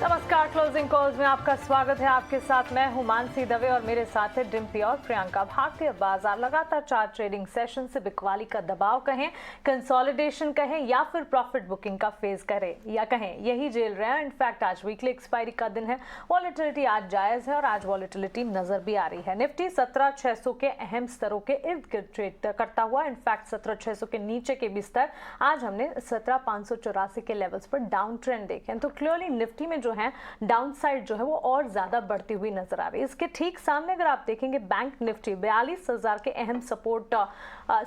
नमस्कार, closing calls में आपका स्वागत है। आपके साथ मैं हूं मानसी दवे और मेरे साथ है डिम्पी और प्रियंका। भारतीय बाजार लगातार 4 ट्रेडिंग सेशन से बिकवाली का दबाव कहें, कंसोलिडेशन कहें या फिर प्रॉफिट बुकिंग का फेज करें या कहें यही झेल रहे हैं। इनफैक्ट आज वीकली एक्सपायरी का दिन है, वॉलेटिलिटी आज जायज है और आज वॉलेटिलिटी नजर भी आ रही है। निफ्टी 17,600 के अहम स्तरों के इर्द गिर्द ट्रेड करता हुआ, इनफैक्ट 17,600 के नीचे के भी स्तर आज हमने 17,584 के लेवल्स पर डाउन ट्रेंड देखे। तो क्लियरली निफ्टी में जो है डाउन साइड जो है वो और ज्यादा बढ़ती हुई नजर आ रही है। इसके ठीक सामने अगर आप देखेंगे बैंक निफ्टी 42,000 के अहम सपोर्ट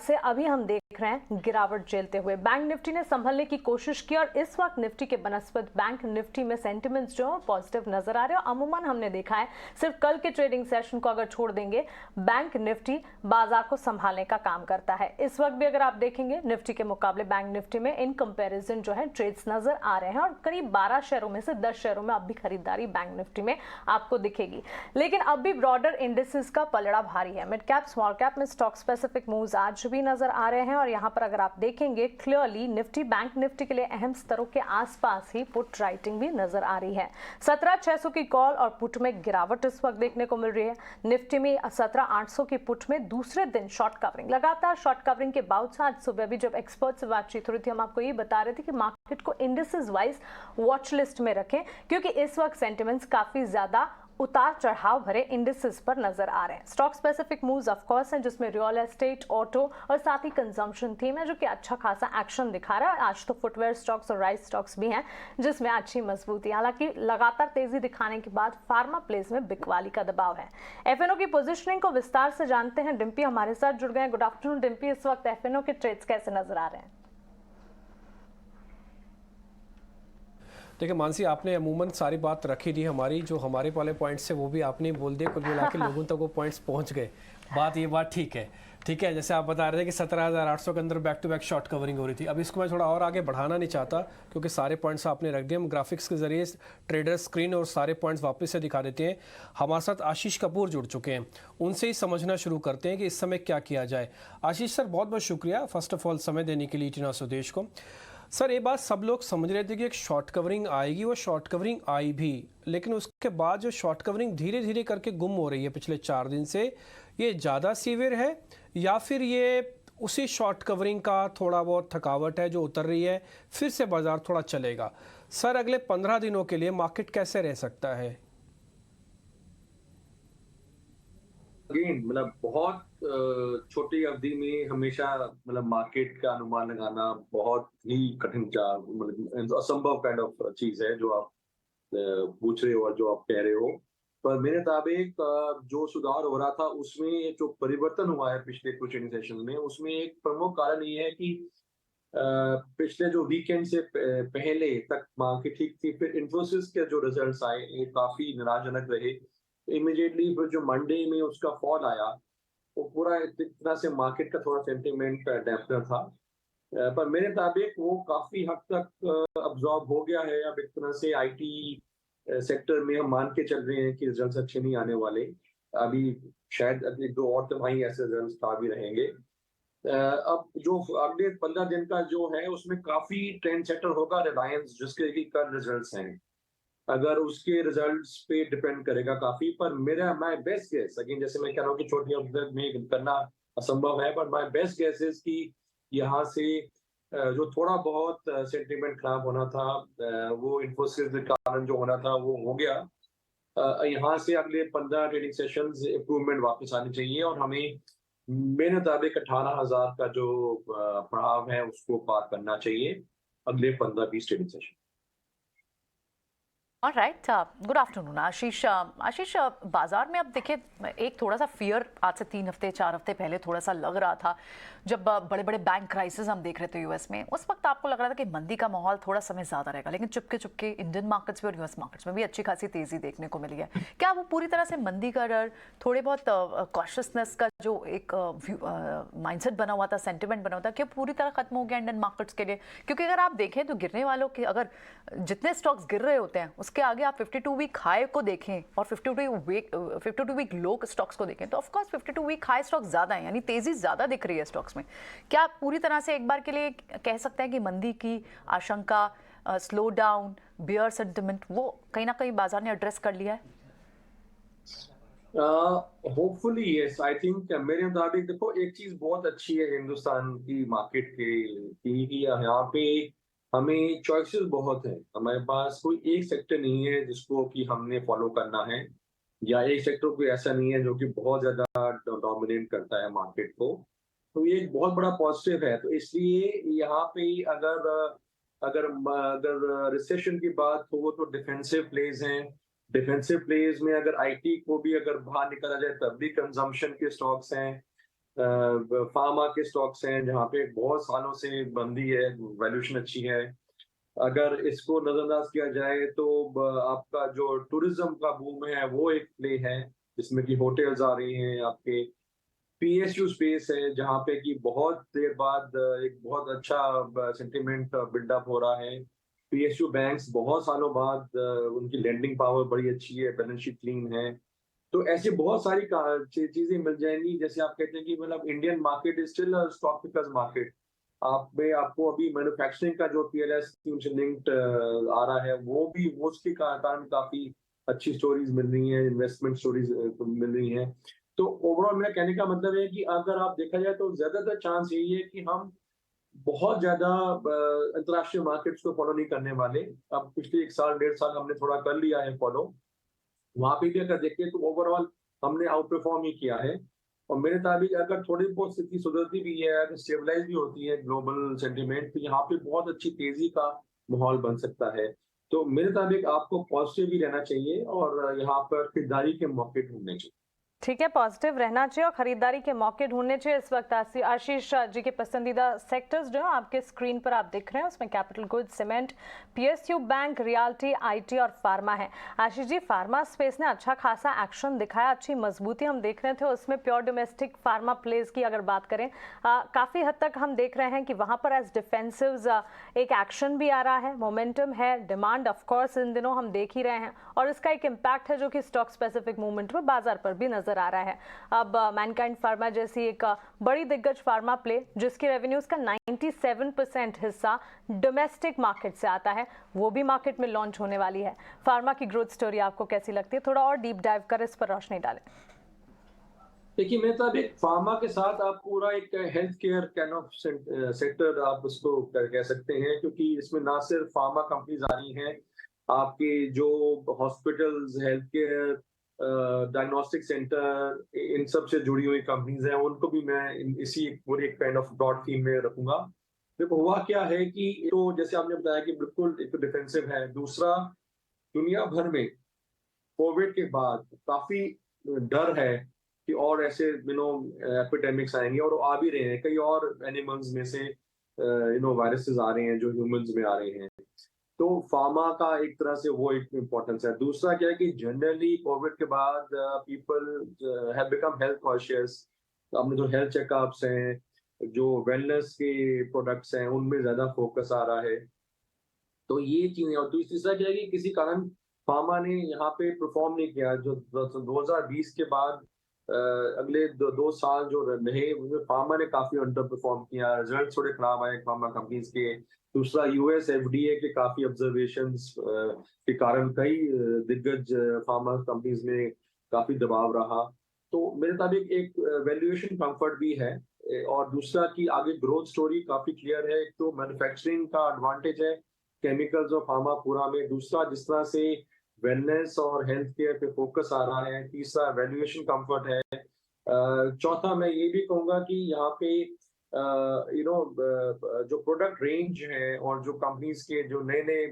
से अभी हम देख रहे हैं गिरावट झेलते हुए। बैंक निफ्टी ने संभलने की कोशिश की और इस वक्त निफ्टी के बनस्पत बैंक निफ्टी में सेंटिमेंट्स जो है पॉजिटिव नजर आ रहे हैं। अमूमन हमने देखा है सिर्फ कल के ट्रेडिंग सेशन को अगर छोड़ देंगे, बैंक निफ्टी बाजार को संभालने का काम करता है। इस वक्त भी अगर आप देखेंगे निफ्टी के मुकाबले बैंक निफ्टी में इन कंपैरिजन जो है ट्रेड्स नजर आ रहे हैं और करीब 12 शेयरों में से 10 शेयरों में अब भी खरीदारी बैंक निफ्टी में आपको दिखेगी। लेकिन अब भी ब्रॉडर इंडिसेस का पलड़ा भारी है। मिड कैप स्मॉल कैप में स्टॉक स्पेसिफिक मूव्स आज भी नजर आ रहे हैं और यहां पर अगर आप देखेंगे क्लियरली निफ्टी बैंक निफ्टी के लिए अहम स्तरों के आसपास ही पुट राइटिंग भी नजर आ रही है। 17,600 की कॉल और पुट में गिरावट इस वक्त देखने को मिल रही है। निफ्टी में 17,800 की पुट में दूसरे दिन शॉर्ट कवरिंग, लगातार शॉर्ट कवरिंग के बावजूद आज सुबह भी जब एक्सपर्ट से बातचीत हो रही थी, हम आपको ये बता रहे थे कि मार्केट को इंडिसेस वाइज वॉच लिस्ट में रखें क्योंकि इस वक्त सेंटिमेंट्स काफी ज्यादा उतार चढ़ाव भरे इंडिसेस पर नजर आ रहे हैं। Stock specific moves of course हैं जिसमें रियल एस्टेट, ऑटो और साथ ही कंजम्पशन थीम है जो कि अच्छा खासा एक्शन दिखा रहा है। आज तो फुटवेयर स्टॉक्स और राइस स्टॉक्स भी हैं जिसमें अच्छी मजबूती। हालांकि लगातार तेजी दिखाने के बाद फार्मा प्लेस में बिकवाली का दबाव है। एफएनओ की पोजिशनिंग को विस्तार से जानते हैं। डिम्पी हमारे साथ जुड़ गए। गुड आफ्टरनून डिम्पी, इस वक्त एफएनओ के ट्रेड्स कैसे नजर आ रहे हैं? देखिए मानसी, आपने अमूमन सारी बात रखी दी। हमारी जो हमारे वाले पॉइंट्स है वो भी आपने बोल दिए। कुल मिला के लोगों तक वो पॉइंट्स पहुंच गए। बात ठीक है। जैसे आप बता रहे थे कि 17,800 के अंदर back to back short covering हो रही थी। अब इसको मैं थोड़ा और आगे बढ़ाना नहीं चाहता क्योंकि सारे पॉइंट्स आपने रख दिए। हम ग्राफिक्स के जरिए ट्रेडर स्क्रीन और सारे पॉइंट्स वापस से दिखा देते हैं। हमारे साथ आशीष कपूर जुड़ चुके हैं, उनसे ही समझना शुरू करते हैं कि इस समय क्या किया जाए। आशीष सर, बहुत बहुत शुक्रिया फर्स्ट ऑफ ऑल समय देने के लिए इतना स्वदेश को। सर, ये बात सब लोग समझ रहे थे कि एक शॉर्ट कवरिंग आएगी, वो शॉर्ट कवरिंग आई भी, लेकिन उसके बाद जो शॉर्ट कवरिंग धीरे धीरे करके गुम हो रही है पिछले 4 दिन से, ये ज़्यादा सीवियर है या फिर ये उसी शॉर्ट कवरिंग का थोड़ा बहुत थकावट है जो उतर रही है, फिर से बाजार थोड़ा चलेगा? सर, अगले 15 दिनों के लिए मार्केट कैसे रह सकता है? मतलब बहुत छोटी अवधि में हमेशा मार्केट का अनुमान लगाना बहुत ही कठिन, मतलब असंभव काइंड ऑफ चीज है जो आप पूछ रहे हो और जो आप कह रहे हो। पर मेरे मुताबिक जो सुधार हो रहा था उसमें जो परिवर्तन हुआ है पिछले कुछ सेशन में, उसमें एक प्रमुख कारण ये है कि पिछले जो वीकेंड से पहले तक मार्केट ठीक थी। फिर इन्फोसिस के जो रिजल्ट्स आए ये काफी निराशाजनक रहे। इमीडिएटली फिर जो मंडे में उसका फॉल आया, वो पूरा एक तरह से मार्केट का थोड़ा सेंटिमेंट डैम्पनर था। पर मेरे मुताबिक वो काफी हद तक अब्जॉर्ब हो गया है। अब एक तरह से आईटी सेक्टर में हम मान के चल रहे हैं कि रिजल्ट्स अच्छे नहीं आने वाले। अभी शायद 1-2 और तिमाही ऐसे रिजल्ट्स आ भी रहेंगे। अब जो अगले 15 दिन का जो है उसमें काफी ट्रेंड सेटर होगा रिलायंस, जिसके की कल रिजल्ट्स हैं। अगर उसके रिजल्ट्स पे डिपेंड करेगा काफी। पर माय बेस्ट गेस, अगेन जैसे मैं कह रहा हूँ कि छोटी अवधि में करना असंभव है, पर माय बेस्ट गेस इज कि यहाँ से जो थोड़ा बहुत सेंटीमेंट खराब होना था, वो इन्फोसिस के कारण जो होना था वो हो गया। यहाँ से अगले 15 ट्रेडिंग सेशंस इंप्रूवमेंट वापस आनी चाहिए और हमें मेरे मुताबिक 18,000 का जो पड़ाव है उसको पार करना चाहिए अगले 15-20 trading session. Alright, good afternoon Ashish. Ashish, बाजार में अब देखिए एक थोड़ा सा फियर आज से 3 हफ्ते 4 हफ्ते पहले थोड़ा सा लग रहा था जब बड़े बड़े बैंक क्राइसिस हम देख रहे थे यूएस में। उस वक्त आपको लग रहा था कि मंदी का माहौल थोड़ा समय ज़्यादा रहेगा, लेकिन चुपके चुपके इंडियन मार्केट्स में और यूएस मार्केट्स में भी अच्छी खासी तेज़ी देखने को मिली है। क्या वो पूरी तरह से मंदी का डर, थोड़े बहुत कॉशियसनेस का जो एक माइंडसेट बना हुआ था, सेंटिमेंट बना हुआ था, क्या पूरी तरह खत्म हो गया इंडियन मार्केट्स के लिए? क्योंकि अगर आप देखें तो गिरने वालों के अगर जितने स्टॉक्स गिर रहे होते हैं उसके आगे आप 52 वीक हाई को देखें और 52 वीक लो स्टॉक्स को देखें तो of course 52 week high stocks ज्यादा हैं, यानी तेजी ज्यादा दिख रही है स्टॉक्स में। क्या पूरी तरह से एक बार के लिए कह सकते हैं कि मंदी की आशंका स्लो डाउन, बियर सेंटिमेंट, वो कहीं ना कहीं बाजार ने एड्रेस कर लिया है? होपफुली यस, आई थिंक मेरे मुताबिक देखो एक चीज बहुत अच्छी है हिंदुस्तान की मार्केट की यहाँ पे हमें चॉइसेस बहुत हैं। हमारे पास कोई एक सेक्टर नहीं है जिसको कि हमने फॉलो करना है, या एक सेक्टर कोई ऐसा नहीं है जो कि बहुत ज्यादा डोमिनेट करता है मार्केट को। तो ये एक बहुत बड़ा पॉजिटिव है। तो इसलिए यहाँ पे अगर अगर अगर रिसेशन की बात हो तो डिफेंसिव प्लेज हैं। डिफेंसिव प्लेज में अगर आईटी को भी अगर बाहर निकाला जाए तब भी कंजम्पशन के स्टॉक्स हैं, फार्मा के स्टॉक्स हैं जहाँ पे बहुत सालों से बंदी है, वैल्यूएशन अच्छी है। अगर इसको नजरअंदाज किया जाए तो आपका जो टूरिज्म का बूम है वो एक प्ले है, जिसमें कि होटल्स आ रही हैं, आपके पीएसयू स्पेस है जहाँ पे कि बहुत देर बाद एक बहुत अच्छा सेंटिमेंट बिल्डअप हो रहा है। पीएसयू बैंक्स बहुत सालों बाद उनकी लेंडिंग पावर बड़ी अच्छी है, बैलेंस शीट क्लीन है। तो ऐसी बहुत सारी चीजें मिल जाएंगी। जैसे आप कहते हैं कि मतलब Indian market is still stock pickers market. आप में आपको अभी मैन्युफैक्चरिंग का जो पीएलएस से लिंक्ड आ रहा है वो भी वो उसके कारण काफी अच्छी स्टोरीज मिल रही हैं, इन्वेस्टमेंट स्टोरीज मिल रही हैं। तो ओवरऑल मेरा कहने का मतलब है कि अगर आप देखा जाए तो ज्यादातर चांस यही है कि हम बहुत ज्यादा अंतर्राष्ट्रीय मार्केट्स को फॉलो नहीं करने वाले। अब पिछले 1 साल 1.5 साल हमने थोड़ा कर लिया है फॉलो, वहां पे भी अगर देखें तो ओवरऑल हमने आउट परफॉर्म ही किया है। और मेरे मुताबिक अगर थोड़ी बहुत स्थिति सुधरती भी है, अगर स्टेबलाइज भी होती है ग्लोबल सेंटिमेंट, तो यहाँ पे बहुत अच्छी तेजी का माहौल बन सकता है। तो मेरे मुताबिक आपको पॉजिटिव भी रहना चाहिए और यहाँ पर खरीदारी के मौके ढूंढने चाहिए। ठीक है, पॉजिटिव रहना चाहिए और खरीदारी के मौके ढूंढने चाहिए। इस वक्त आशीष जी के पसंदीदा सेक्टर्स जो है आपके स्क्रीन पर आप दिख रहे हैं, उसमें capital goods, cement, PSU bank, realty, IT और फार्मा है। आशीष जी, फार्मा स्पेस ने अच्छा खासा एक्शन दिखाया, अच्छी मजबूती हम देख रहे थे उसमें। प्योर डोमेस्टिक फार्मा प्लेस की अगर बात करें, काफ़ी हद तक हम देख रहे हैं कि वहाँ पर एज डिफेंसिव एक एक्शन भी आ रहा है, मोमेंटम है, डिमांड ऑफकोर्स इन दिनों हम देख ही रहे हैं और इसका एक इम्पैक्ट है जो कि स्टॉक स्पेसिफिक मूवमेंट में बाजार पर भी नजर आ रहा है। अब मैनकाइंड फार्मा जैसी एक बड़ी दिग्गज फार्मा प्ले जिसकी रेवेन्यूज का 97% हिस्सा डोमेस्टिक मार्केट से आता है, वो भी मार्केट में लॉन्च होने वाली है। फार्मा की ग्रोथ स्टोरी आपको कैसी लगती है? थोड़ा और डीप डाइव कर इस पर रोशनी डालें। देखिए मेरे साथ एक फार्मा के साथ आप पूरा एक health care kind of sector आप उसको कह सकते हैं, क्योंकि इसमें ना सिर्फ फार्मा कंपनीज आ रही हैं, आपके जो hospitals, health care, diagnostic centre, इन सब से जुड़ी हुई कंपनीज हैं, उनको भी मैं इसी पूरे एक काइंड ऑफ ब्रॉड थीम में रखूंगा। देखो हुआ क्या है कि तो जैसे आपने बताया कि बिल्कुल एक तो डिफेंसिव है, दूसरा दुनिया भर में कोविड के बाद काफी डर है कि और ऐसे एपिडेमिक्स आएंगे, और आ भी रहे हैं। कई और एनिमल्स में से वायरसेस आ रहे हैं जो ह्यूमंस में आ रहे हैं। तो फार्मा का एक तरह से वो एक इम्पोर्टेंस है। दूसरा क्या है कि जनरली कोविड के बाद people have become health conscious. अपने जो हेल्थ चेकअप्स हैं, जो वेलनेस के प्रोडक्ट्स हैं, उनमें ज्यादा फोकस आ रहा है। तो ये चीजें। और तीसरा क्या है कि किसी कारण फार्मा ने यहाँ पे परफॉर्म नहीं किया। जो 2020 के बाद अगले 2 साल जो रहे उसमें फार्मा ने काफी अंडर परफॉर्म किया, रिजल्ट थोड़े खराब आए फार्मा कंपनीज के। दूसरा यूएस एफडीए के काफी ऑब्जर्वेशंस के कारण कई दिग्गज फार्मा कंपनीज में काफी दबाव रहा। तो मेरे मुताबिक एक वैल्यूएशन कंफर्ट भी है, और दूसरा कि आगे ग्रोथ स्टोरी काफी क्लियर है। एक तो मैन्युफैक्चरिंग का एडवांटेज है केमिकल्स और फार्मा पूरा में। दूसरा जिस तरह से वेलनेस और हेल्थ केयर पे फोकस आ रहा है। तीसरा वैल्यूएशन कंफर्ट है। चौथा मैं ये भी कहूंगा कि यहाँ पे जो प्रोडक्ट रेंज है और जो कंपनीज के जो नए नए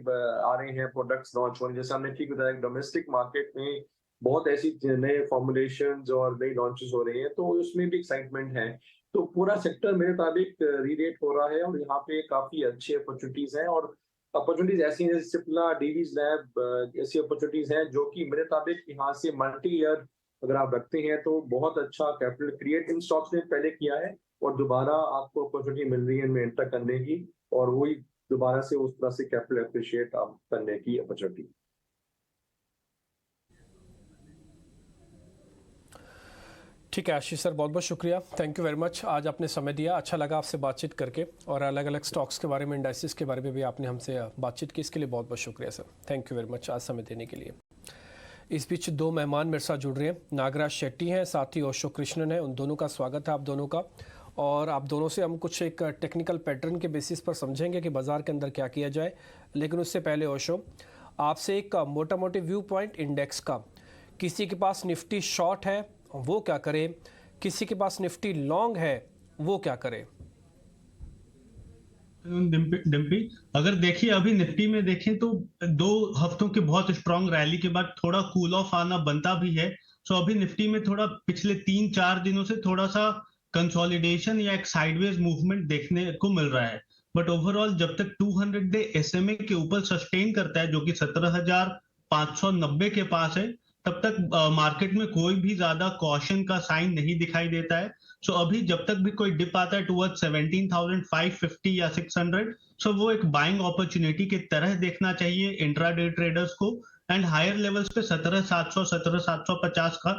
आ रहे हैं प्रोडक्ट्स लॉन्च होने, जैसे हमने ठीक बताया डोमेस्टिक मार्केट में बहुत ऐसी नए फॉर्मुलेशंस और नई लॉन्चेस हो रही हैं, तो उसमें भी एक्साइटमेंट है। तो पूरा सेक्टर मेरे मुताबिक रीरेट हो रहा है और यहाँ पे काफी अच्छी अपॉर्चुनिटीज हैं। और अपॉर्चुनिटीज ऐसी हैं जैसे सिप्ला, डीवीज लैब, ऐसी अपॉर्चुनिटीज हैं जो कि मेरे मुताबिक यहाँ से मल्टी ईयर अगर आप रखते हैं तो बहुत अच्छा कैपिटल क्रिएट इन स्टॉक्स ने पहले किया है, और दोबारा आपको अपॉर्चुनिटी मिल रही है इनमें एंटर करने की, और वही दोबारा से उस तरह से कैपिटल एप्रिशिएट आप करने की अपॉर्चुनिटी। ठीक है आशीष सर, बहुत बहुत शुक्रिया, थैंक यू वेरी मच। आज आपने समय दिया, अच्छा लगा आपसे बातचीत करके, और अलग अलग स्टॉक्स के बारे में, इंडाइसिस के बारे में भी आपने हमसे बातचीत की, इसके लिए बहुत बहुत शुक्रिया sir, thank you very much आज समय देने के लिए। इस बीच दो मेहमान मेरे साथ जुड़ रहे हैं, नागराज शेट्टी हैं, साथ ही ओशो कृष्णन है, उन दोनों का स्वागत है आप दोनों का। और आप दोनों से हम कुछ एक टेक्निकल पैटर्न के बेसिस पर समझेंगे कि बाज़ार के अंदर क्या किया जाए, लेकिन उससे पहले ओशो आपसे एक मोटा मोटी व्यू पॉइंट इंडेक्स का। किसी के पास निफ्टी शॉर्ट है वो क्या करे, किसी के पास निफ्टी लॉन्ग है वो क्या करे? डिम्पी, अगर देखिए अभी निफ्टी में देखें तो 2 हफ्तों के बहुत स्ट्रांग रैली के बाद थोड़ा कूल ऑफ आना बनता भी है। सो अभी निफ्टी में थोड़ा पिछले 3-4 दिनों से थोड़ा सा कंसोलिडेशन या एक साइडवेज मूवमेंट देखने को मिल रहा है। बट ओवरऑल जब तक 200 डे एसएमए के ऊपर सस्टेन करता है, जो कि 17,590 के पास है, तब तक मार्केट में कोई भी ज्यादा कॉशन का साइन नहीं दिखाई देता है। सो अभी जब तक भी कोई डिप आता है टुवर्ड्स 17,550 या 600, सो वो एक बाइंग अपॉर्चुनिटी की तरह देखना चाहिए इंट्राडे ट्रेडर्स को। एंड हायर लेवल्स पे 17,700 17,750 का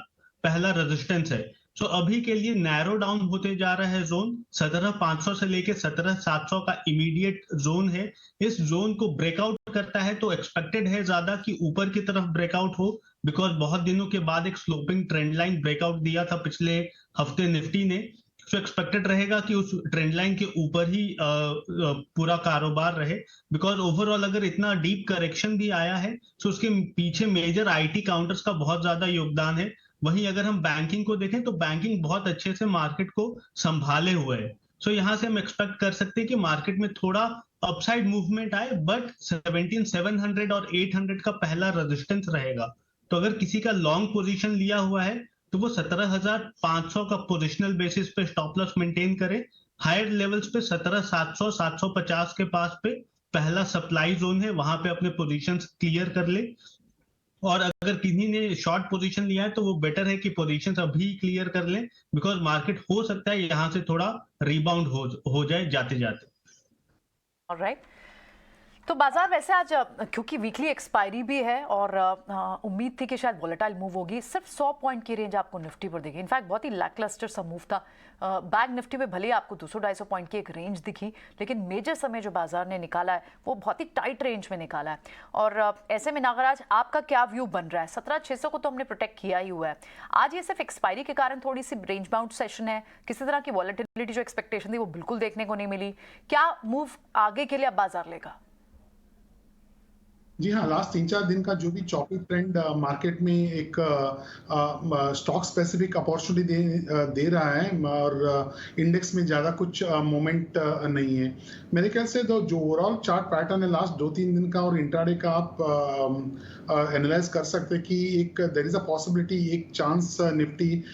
पहला रेजिस्टेंस है। सो अभी के लिए नैरो डाउन होते जा रहा है जोन, 17,500 से लेके 17,700 का इमीडिएट जोन है। इस जोन को ब्रेकआउट करता है तो एक्सपेक्टेड है ज्यादा कि ऊपर की तरफ ब्रेकआउट हो, बिकॉज बहुत दिनों के बाद एक स्लोपिंग ट्रेंड लाइन ब्रेकआउट दिया था पिछले हफ्ते निफ्टी ने। सो एक्सपेक्टेड रहेगा कि उस ट्रेंड लाइन के ऊपर ही पूरा कारोबार रहे, बिकॉज ओवरऑल अगर इतना डीप करेक्शन भी आया है तो उसके पीछे मेजर आईटी काउंटर्स का बहुत ज्यादा योगदान है। वहीं अगर हम बैंकिंग को देखें तो बैंकिंग बहुत अच्छे से मार्केट को संभाले हुए है। सो यहां से हम एक्सपेक्ट कर सकते हैं कि मार्केट में थोड़ा अपसाइड मूवमेंट आए, बट 17,700 और 800 का पहला रेजिस्टेंस रहेगा। तो अगर किसी का लॉन्ग पोजीशन लिया हुआ है तो वो 17,500 का पोजिशनल बेसिस पे स्टॉप लॉस मेंटेन करे। हायर लेवल्स पे 17,700 750 के पास पे पहला सप्लाई जोन है, वहां पे अपने पोजीशंस क्लियर कर ले। और अगर किसी ने शॉर्ट पोजीशन लिया है तो वो बेटर है कि पोजीशंस अभी क्लियर कर लें, बिकॉज मार्केट हो सकता है यहां से थोड़ा रिबाउंड हो जाए जाते जाते। ऑलराइट, तो बाजार वैसे आज क्योंकि वीकली एक्सपायरी भी है और उम्मीद थी कि शायद वोलेटाइल मूव होगी, सिर्फ 100 पॉइंट की रेंज आपको निफ्टी पर दिखी। इनफैक्ट बहुत ही लैकलस्टर सा मूव था। बैंक निफ्टी में भले ही आपको 200-250 पॉइंट की एक रेंज दिखी, लेकिन मेजर समय जो बाजार ने निकाला है वो बहुत ही टाइट रेंज में निकाला है। और ऐसे में नागराज आपका क्या व्यू बन रहा है? 17,600 को तो हमने प्रोटेक्ट किया ही हुआ है। आज ये सिर्फ एक्सपायरी के कारण थोड़ी सी रेंज बाउंड सेशन है, किसी तरह की वॉलेटिलिटी जो एक्सपेक्टेशन थी वो बिल्कुल देखने को नहीं मिली। क्या मूव आगे के लिए अब बाजार लेगा? जी हाँ, लास्ट 3-4 दिन का जो भी चॉपी ट्रेंड मार्केट में एक स्टॉक स्पेसिफिक अपॉर्चुनिटी दे रहा है, और इंडेक्स में ज़्यादा कुछ मोमेंट नहीं है मेरे ख्याल से। तो जो ओवरऑल चार्ट पैटर्न है लास्ट 2-3 दिन का और इंट्राडे का, आप एनालाइज कर सकते हैं कि एक देयर इज अ पॉसिबिलिटी, एक चांस निफ्टी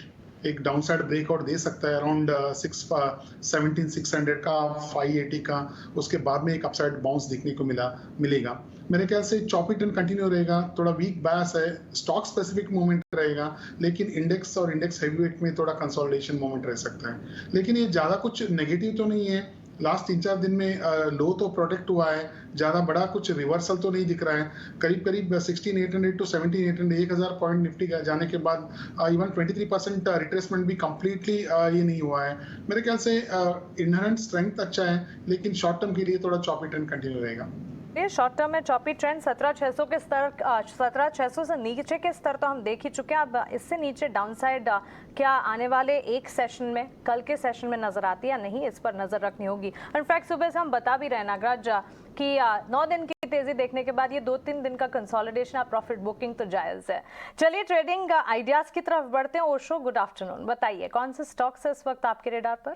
एक डाउनसाइड ब्रेकआउट दे सकता है अराउंड 17,600 का, 580 का। उसके बाद में एक अपसाइड बाउंस देखने को मिलेगा। मेरे ख्याल से चॉपी ट्रेंड कंटिन्यू रहेगा, थोड़ा वीक बायस है, स्टॉक स्पेसिफिक मूवमेंट रहेगा, लेकिन इंडेक्स और इंडेक्स हेवीवेट में थोड़ा कंसोलिडेशन मूवमेंट रह सकता है। लेकिन ये ज़्यादा कुछ नेगेटिव तो नहीं है। लास्ट 3-4 दिन में लो तो प्रोटेक्ट हुआ है, ज़्यादा बड़ा कुछ रिवर्सल तो नहीं दिख रहा है। करीब 16,800 टू 17,800 1,000 पॉइंट निफ्टी जाने के बाद इवन 23% रिट्रेसमेंट भी कंप्लीटली ये नहीं हुआ है। मेरे ख्याल से इनहेरेंट स्ट्रेंथ अच्छा है, लेकिन शॉर्ट टर्म के लिए थोड़ा चॉपी ट्रेंड कंटिन्यू रहेगा। ये शॉर्ट टर्म में चॉपी ट्रेंड 17,600 के स्तर, 17,600 से नीचे के स्तर तो हम देख ही चुके हैं। अब इससे नीचे डाउनसाइड क्या आने वाले एक सेशन में, कल के सेशन में नजर आती है या नहीं, इस पर नजर रखनी होगी। इनफैक्ट सुबह से हम बता भी रहे नागराज कि 9 दिन की तेजी देखने के बाद ये 2-3 दिन का कंसोलिडेशन और प्रॉफिट बुकिंग तो जायज है। चलिए ट्रेडिंग आइडियाज की तरफ बढ़ते हैं। ओशो, गुड आफ्टरनून, बताइए कौन से स्टॉक्स है इस वक्त आपके रेडार पर?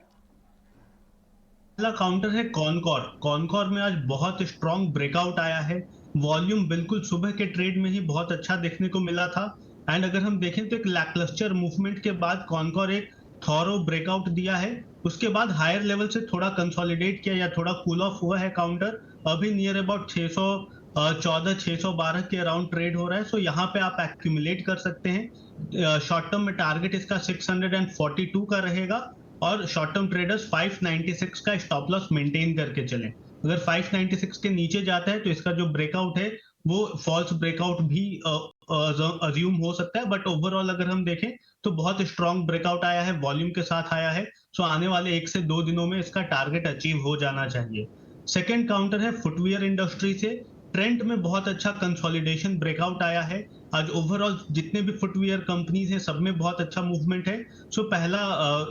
पहला काउंटर है कॉनकॉर। कॉनकॉर में आज बहुत स्ट्रॉन्ग ब्रेकआउट आया है। वॉल्यूम बिल्कुल सुबह के ट्रेड में ही बहुत अच्छा देखने को मिला था। एंड अगर हम देखें तो एक लैकलस्टर मूवमेंट के बाद कॉनकॉर एक थॉरो ब्रेकआउट दिया है। उसके बाद हायर लेवल से थोड़ा कंसोलिडेट किया या थोड़ा कूल ऑफ हुआ है काउंटर। अभी नियर अबाउट 614-612 के अराउंड ट्रेड हो रहा है। सो यहाँ पे आप एक्यूमुलेट कर सकते हैं। शॉर्ट टर्म में टारगेट इसका 642 का रहेगा और शॉर्ट टर्म ट्रेडर्स 596 का स्टॉप लॉस मेंटेन करके चलें। अगर 596 के नीचे जाता है तो इसका जो ब्रेकआउट है वो फॉल्स ब्रेकआउट भी अज्यूम हो सकता है, बट ओवरऑल अगर हम देखें तो बहुत स्ट्रॉन्ग ब्रेकआउट आया है, वॉल्यूम के साथ आया है। सो आने वाले 1 से 2 दिनों में इसका टारगेट अचीव हो जाना चाहिए। सेकेंड काउंटर है फुटवियर इंडस्ट्री से। ट्रेंड में बहुत अच्छा कंसोलिडेशन ब्रेकआउट आया है। आज ओवरऑल जितने भी फुटवियर कंपनीज हैं सब में बहुत अच्छा मूवमेंट है। सो पहला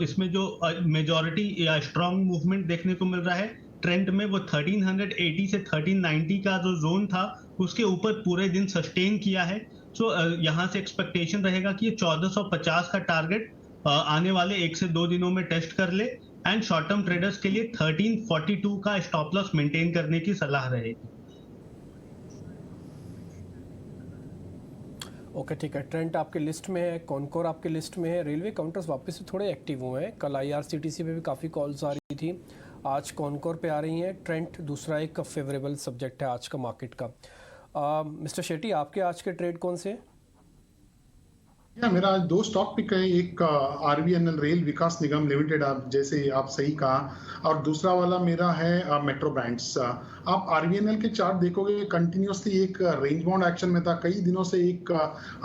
इसमें जो मेजॉरिटी या स्ट्रॉन्ग मूवमेंट देखने को मिल रहा है ट्रेंड में, वो 1380 से 1390 का जो जोन था उसके ऊपर पूरे दिन सस्टेन किया है। सो यहाँ से एक्सपेक्टेशन रहेगा कि ये 1450 का टारगेट आने वाले 1 से 2 दिनों में टेस्ट कर ले, एंड शॉर्ट टर्म ट्रेडर्स के लिए 1342 का स्टॉप लॉस मेंटेन करने की सलाह रहेगी। ओके ठीक है, ट्रेंड आपके लिस्ट में है, कॉनकोर आपके लिस्ट में है। रेलवे काउंटर्स वापस से थोड़े एक्टिव हुए हैं। कल IRCTC पे भी काफ़ी कॉल्स आ रही थी, आज कॉनकोर पे आ रही हैं। ट्रेंड दूसरा एक फेवरेबल सब्जेक्ट है आज का मार्केट का। मिस्टर शेट्टी, आपके आज के ट्रेड कौन से? मेरा आज 2 स्टॉक पिक है। एक RVNL रेल विकास निगम लिमिटेड, आप जैसे आप सही कहा, और दूसरा वाला मेरा है मेट्रो ब्रांड्स। आप RVNL के चार्ट देखोगे कंटिन्यूसली एक रेंज बाउंड एक्शन में था। कई दिनों से एक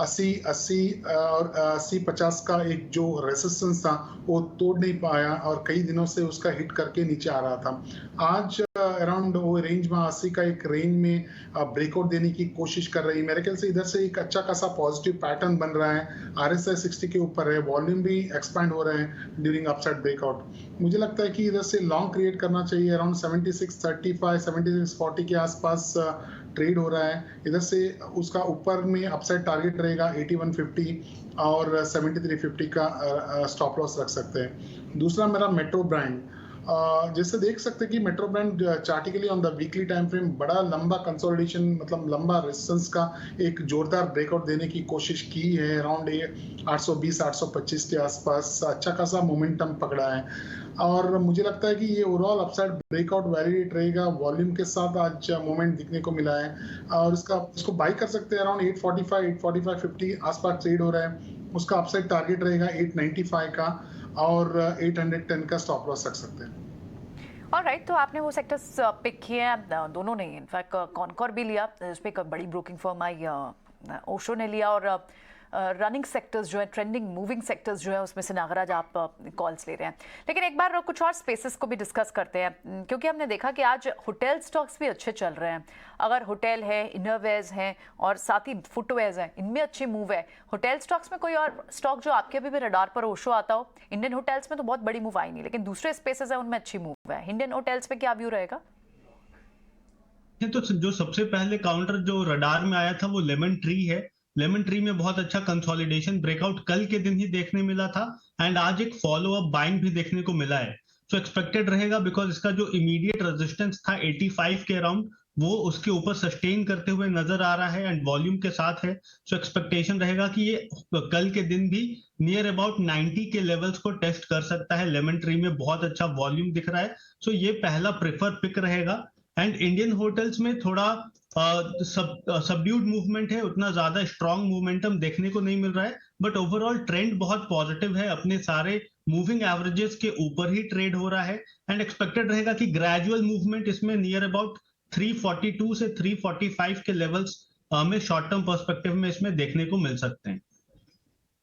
80 और 80-50 का एक जो रेसिस्टेंस था वो तोड़ नहीं पाया और कई दिनों से उसका हिट करके नीचे आ रहा था। आज अराउंड वो रेंज में 80 का एक रेंज में ब्रेकआउट देने की कोशिश कर रही है। मेरे ख्याल से इधर से एक अच्छा खासा पॉजिटिव पैटर्न बन रहा है। RSI 60 के ऊपर है, वॉल्यूम भी एक्सपैंड हो रहे हैं ड्यूरिंग अपसाइड ब्रेकआउट। मुझे लगता है कि इधर से लॉन्ग क्रिएट करना चाहिए। अराउंड 76.35 76.40 के आसपास ट्रेड हो रहा है। इधर से उसका ऊपर में अपसाइड टारगेट रहेगा 8150 और 7350 का स्टॉप लॉस रख सकते हैं। दूसरा मेरा मेट्रो ब्रांड, जैसे देख सकते हैं कि metro brand chartically on the weekly time frame बड़ा लंबा कंसोलिडेशन, मतलब लंबा रेजिस्टेंस का एक जोरदार ब्रेकआउट देने की कोशिश की है। अराउंड 820-825 के आसपास अच्छा खासा मोमेंटम पकड़ा है और मुझे लगता है कि ये ओवरऑल अपसाइड ब्रेकआउट वैलिडेट रहेगा। वॉल्यूम के साथ आज मोमेंट दिखने को मिला है और इसको बाई कर सकते हैं। अराउंड 845-50 आसपास ट्रेड हो रहा है। उसका अपसाइड टारगेट रहेगा 895 का और 810 का स्टॉप लॉस रख सकते हैं। ऑलराइट, तो आपने वो सेक्टर्स पिक किए हैं, दोनों ने, इनफैक्ट कॉनकोर भी लिया, उस पर एक बड़ी ब्रोकिंग फर्म आई ओशो ने लिया, और रनिंग सेक्टर्स जो है, ट्रेंडिंग मूविंग सेक्टर्स जो है, उसमें से नागराज आप कॉल्स ले रहे हैं। लेकिन एक बार कुछ और स्पेसेस को भी डिस्कस करते हैं, क्योंकि हमने देखा कि आज होटल स्टॉक्स भी अच्छे चल रहे हैं। अगर होटल है, इनरवेयर्स हैं और साथ ही फुटवेयर्स हैं, इनमें अच्छी मूव है। होटल स्टॉक्स में कोई और स्टॉक जो आपके अभी भी रडार पर ओशो आता हो? इंडियन होटल्स में तो बहुत बड़ी मूव आई नहीं, लेकिन दूसरे स्पेसेस हैं उनमें अच्छी मूव है। इंडियन होटल्स पे क्या व्यू रहेगा? तो जो सबसे पहले काउंटर जो रडार में आया था वो लेमन ट्री है। लेमन ट्री में बहुत अच्छा कंसोलिडेशन ब्रेकआउट कल के दिन ही देखने मिला था एंड आज एक फॉलो अप बाइंग भी देखने को मिला है। सो एक्सपेक्टेड रहेगा, बिकॉज इसका जो इमीडिएट रेजिस्टेंस था 85 के अराउंड, वो उसके ऊपर सस्टेन करते हुए नजर आ रहा है एंड वॉल्यूम के साथ है। सो एक्सपेक्टेशन रहेगा कि ये कल के दिन भी नियर अबाउट 90 के लेवल्स को टेस्ट कर सकता है। लेमन ट्री में बहुत अच्छा वॉल्यूम दिख रहा है, सो ये पहला प्रेफर पिक रहेगा। एंड इंडियन होटल्स में थोड़ा सबड्यूड मूवमेंट है, उतना ज्यादा स्ट्रॉन्ग मोमेंटम देखने को नहीं मिल रहा है, बट ओवरऑल ट्रेंड बहुत पॉजिटिव है। अपने सारे मूविंग एवरेजेस के ऊपर ही ट्रेड हो रहा है एंड एक्सपेक्टेड रहेगा कि ग्रेजुअल मूवमेंट इसमें नियर अबाउट 342 से 345 के लेवल्स में शॉर्ट टर्म पर्सपेक्टिव में इसमें देखने को मिल सकते हैं।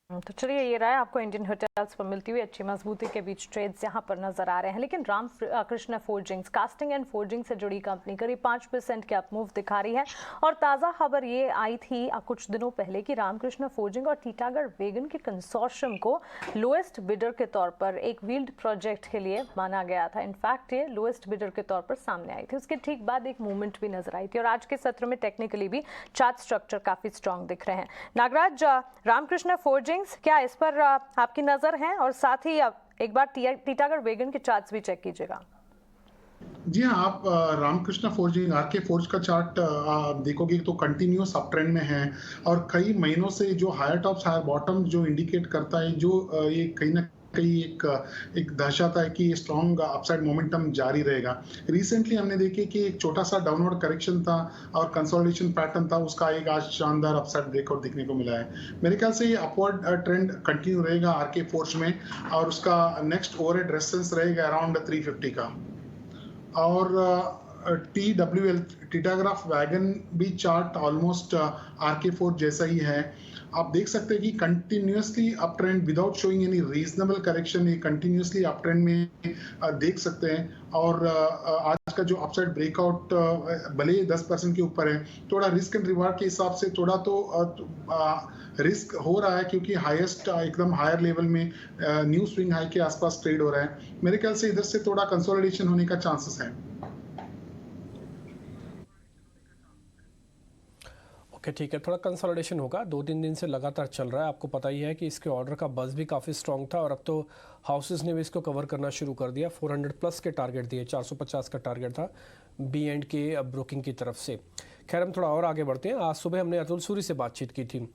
तो चलिए, ये राय आपको इंडियन होटल्स पर मिलती हुई अच्छी मजबूती के बीच ट्रेड्स यहाँ पर नजर आ रहे हैं। लेकिन Ram Krishna forgings, casting and forging से जुड़ी कंपनी करीब 5% के अप मूव दिखा रही है और ताज़ा खबर ये आई थी कुछ दिनों पहले कि रामकृष्ण फोर्जिंग और टीटागढ़ वेगन के कंसोर्शियम को लोएस्ट बिडर के तौर पर एक व्हील्ड प्रोजेक्ट के लिए माना गया था। इनफैक्ट ये लोएस्ट बिडर के तौर पर सामने आई थी। उसके ठीक बाद एक मूवमेंट भी नजर आई थी और आज के सत्र में टेक्निकली भी चार्ट स्ट्रक्चर काफी स्ट्रॉन्ग दिख रहे हैं। नागराज, रामकृष्ण फोर्जिंग क्या इस पर आपकी नजर है? और साथ ही एक बार टीटागढ़ वेगन के चार्ट्स भी चेक कीजिएगा। जी हाँ, आप रामकृष्ण फोर्जिंग आरके फोर्ज का चार्ट देखोगे तो कंटिन्यूअस अप ट्रेंड में है और कई महीनों से जो हायर टॉप्स हायर बॉटम जो इंडिकेट करता है, जो ये कहीं ना कहीं एक दर्शाता है कि स्ट्रॉन्ग अपसाइड मोमेंटम जारी रहेगा। रिसेंटली हमने देखे कि एक छोटा सा डाउनवर्ड करेक्शन था और कंसोलिडेशन पैटर्न था, उसका एक आज शानदार अपसाइड ब्रेकआउट दिखने को मिला है। मेरे ख्याल से ये अपवर्ड ट्रेंड कंटिन्यू रहेगा आरके फोर्ज में और उसका नेक्स्ट ओवरहेड रेजिस्टेंस रहेगा अराउंड 350 का। और TWL टिटाग्राफ वैगन भी चार्ट ऑलमोस्ट RK4 जैसा ही है। आप देख सकते हैं कि continuously up trend without showing any reasonable correction, ये कंटिन्यूसली अप ट्रेंड में देख सकते हैं। और आज का जो अपसाइड ब्रेकआउट भले ही 10% के ऊपर है, थोड़ा रिस्क एंड रिवार्ड के हिसाब से थोड़ा तो रिस्क हो रहा है, क्योंकि हाईएस्ट एकदम हायर लेवल में न्यू स्विंग हाई के आसपास ट्रेड हो रहा है। मेरे ख्याल से इधर से थोड़ा कंसोलिडेशन होने का चांसेस है। ओके ठीक है, थोड़ा कंसोलिडेशन होगा, 2-3 दिन से लगातार चल रहा है। आपको पता ही है कि इसके ऑर्डर का बज़ भी काफ़ी स्ट्रॉन्ग था और अब तो हाउसेस ने भी इसको कवर करना शुरू कर दिया। 400 प्लस के टारगेट दिए, 450 का टारगेट था B&K ब्रोकिंग की तरफ से। खैर हम थोड़ा और आगे बढ़ते हैं। आज सुबह हमने अतुल सूरी से बातचीत की थी।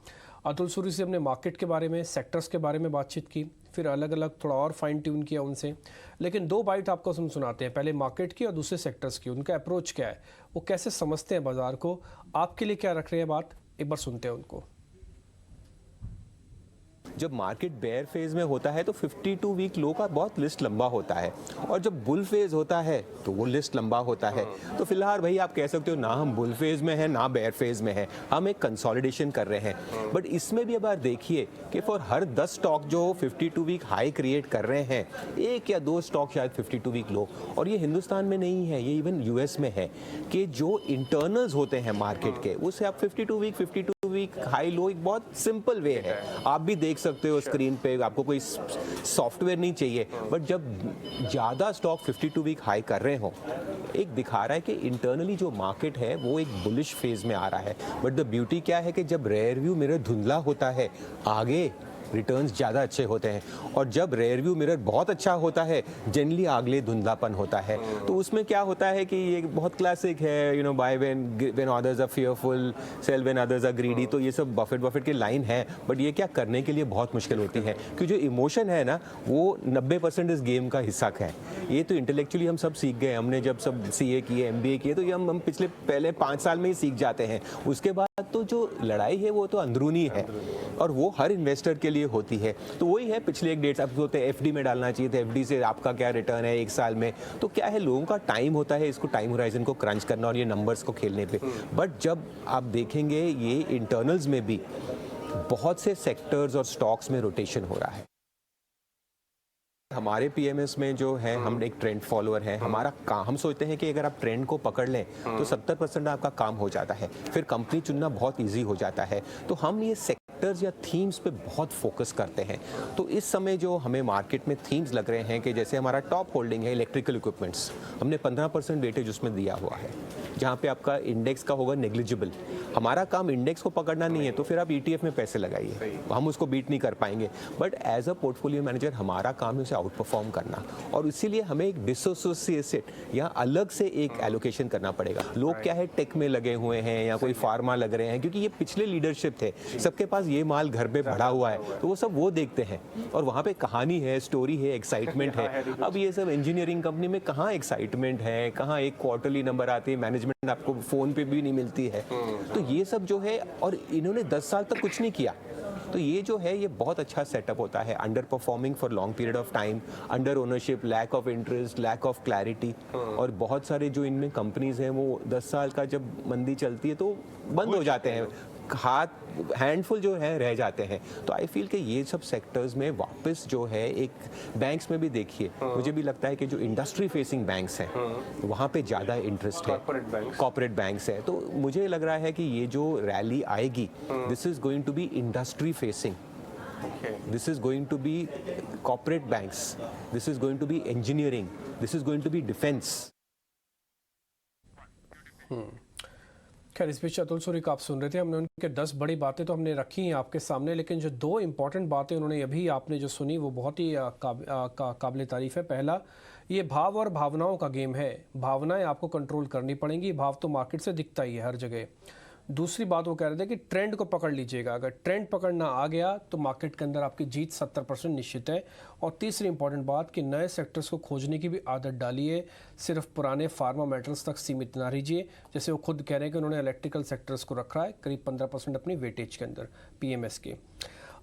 अतुल सूरी से हमने मार्केट के बारे में, सेक्टर्स के बारे में बातचीत की, फिर अलग अलग थोड़ा और फाइन ट्यून किया उनसे। लेकिन 2 बाइट आपको हम सुनाते हैं, पहले मार्केट की और दूसरे सेक्टर्स की। उनका अप्रोच क्या है, वो कैसे समझते हैं बाजार को, आपके लिए क्या रख रहे हैं बात, एक बार सुनते हैं उनको। जब मार्केट बेयर फेज में होता है तो 52 वीक लो का बहुत लिस्ट लंबा होता है, और जब बुल फेज होता है तो वो लिस्ट लंबा होता है। तो फिलहाल भाई आप कह सकते हो ना हम बुल फेज में हैं ना बेयर फेज में हैं, हम एक कंसोलिडेशन कर रहे हैं। बट इसमें भी अब आप देखिए कि फॉर हर 10 स्टॉक जो 52 वीक हाई क्रिएट कर रहे हैं, 1 या 2 स्टॉक शायद 52 वीक लो। और ये हिंदुस्तान में नहीं है, ये इवन US में है कि जो इंटरनल्स होते हैं मार्केट के, उससे आप 52 वीक हाई लो एक बहुत सिंपल वे है। आप भी देख सकते हो स्क्रीन पे, आपको कोई सॉफ्टवेयर नहीं चाहिए। बट जब ज़्यादा स्टॉक 52 वीक हाई कर रहे हो, एक दिखा रहा है कि इंटरनली जो मार्केट है वो एक बुलिश फेज में आ रहा है। बट द ब्यूटी क्या है कि जब रेयर व्यू मिरर धुंधला होता है, आगे रिटर्न्स ज़्यादा अच्छे होते हैं, और जब रेयर व्यू मिरर बहुत अच्छा होता है, जनरली आगले धुंधलापन होता है। तो उसमें क्या होता है कि ये बहुत क्लासिक है, you know, buy when others are fearful, sell when others are greedy. तो ये सब बफेट की लाइन है, बट ये क्या करने के लिए बहुत मुश्किल होती है, क्योंकि जो इमोशन है ना वो 90% इस गेम का हिस्सा है। ये तो इंटेलेक्चुअली हम सब सीख गए, हमने जब सब CA किए, MBA किए, तो ये हम पिछले पहले 5 साल में ही सीख जाते हैं। उसके बाद तो जो लड़ाई है वो तो अंदरूनी है, और वो हर इन्वेस्टर के लिए होती है। तो वही है, पिछले 1-1.5 साल होते हैं FD में डालना चाहिए था, FD से आपका क्या रिटर्न है 1 साल में। तो क्या है, लोगों का टाइम होता है इसको टाइम होराइजन को क्रंच करना और ये नंबर्स को खेलने पे। बट जब आप देखेंगे ये इंटरनल्स में भी बहुत से सेक्टर्स और स्टॉक्स में रोटेशन हो रहा है। हमारे PMS में जो है, हम एक ट्रेंड फॉलोअर हैं। हमारा काम, हम सोचते हैं कि अगर आप ट्रेंड को पकड़ लें तो 70% आपका काम हो जाता है, फिर कंपनी चुनना बहुत इजी हो जाता है। तो हम ये सेक्टर्स या थीम्स पे बहुत फोकस करते हैं। तो इस समय जो हमें मार्केट में थीम्स लग रहे हैं कि जैसे हमारा टॉप होल्डिंग है इलेक्ट्रिकल इक्विपमेंट्स, हमने 15% वेटेज उसमें दिया हुआ है, जहाँ पे आपका इंडेक्स का होगा नेग्लिजिबल। हमारा काम इंडेक्स को पकड़ना नहीं है, तो फिर आप ETF में पैसे लगाइए, हम उसको बीट नहीं कर पाएंगे। But as a portfolio manager हमारा काम है उसे आउट परफॉर्म करना, और इसीलिए हमें एक डिसोसिएटेड या अलग से एक एलोकेशन करना पड़ेगा। लोग क्या है, टेक में लगे हुए हैं या कोई फार्मा लग रहे हैं, क्योंकि ये पिछले लीडरशिप थे, सबके पास ये माल घर पे पड़ा हुआ है, तो वो सब वो देखते हैं, और वहाँ पे कहानी है, स्टोरी है, एक्साइटमेंट है। अब ये सब इंजीनियरिंग कंपनी में कहाँ एक्साइटमेंट है, कहाँ एक क्वार्टरली नंबर आती है, मैनेजमेंट आपको फोन पे भी नहीं मिलती है। तो ये सब जो है, और इन्होंने 10 साल तक कुछ नहीं किया, तो ये जो है ये बहुत अच्छा सेटअप होता है। Underperforming for long period of time, underownership, lack of interest, lack of clarity, और बहुत सारे जो इनमें कंपनीज हैं वो 10 साल का जब मंदी चलती है तो बंद हो जाते हैं, हैंडफुल जो है रह जाते हैं। तो आई फील कि ये सब सेक्टर्स में वापस जो है, एक बैंक्स में भी देखिए, मुझे भी लगता है कि जो इंडस्ट्री फेसिंग बैंक्स हैं वहाँ पे ज़्यादा इंटरेस्ट है, कॉर्पोरेट बैंक्स है। तो मुझे लग रहा है कि ये जो रैली आएगी, this is going to be industry facing, this is going to be corporate banks, this is going to be engineering, this is going to be defense. खैर इस बीच अतुल सूरी का आप सुन रहे थे, हमने उनके 10 बड़ी बातें तो हमने रखी हैं आपके सामने, लेकिन जो 2 इम्पॉर्टेंट बातें उन्होंने अभी आपने जो सुनी वो बहुत ही काबिल तारीफ है। पहला, ये भाव और भावनाओं का गेम है, भावनाएं आपको कंट्रोल करनी पड़ेंगी, भाव तो मार्केट से दिखता ही है हर जगह। दूसरी बात वो कह रहे थे कि ट्रेंड को पकड़ लीजिएगा, अगर ट्रेंड पकड़ना आ गया तो मार्केट के अंदर आपकी जीत 70% निश्चित है। और तीसरी इंपॉर्टेंट बात कि नए सेक्टर्स को खोजने की भी आदत डालिए, सिर्फ पुराने फार्मा मेटल्स तक सीमित ना रहिए। जैसे वो खुद कह रहे हैं कि उन्होंने इलेक्ट्रिकल सेक्टर्स को रखा है करीब 15% अपनी वेटेज के अंदर PMS के।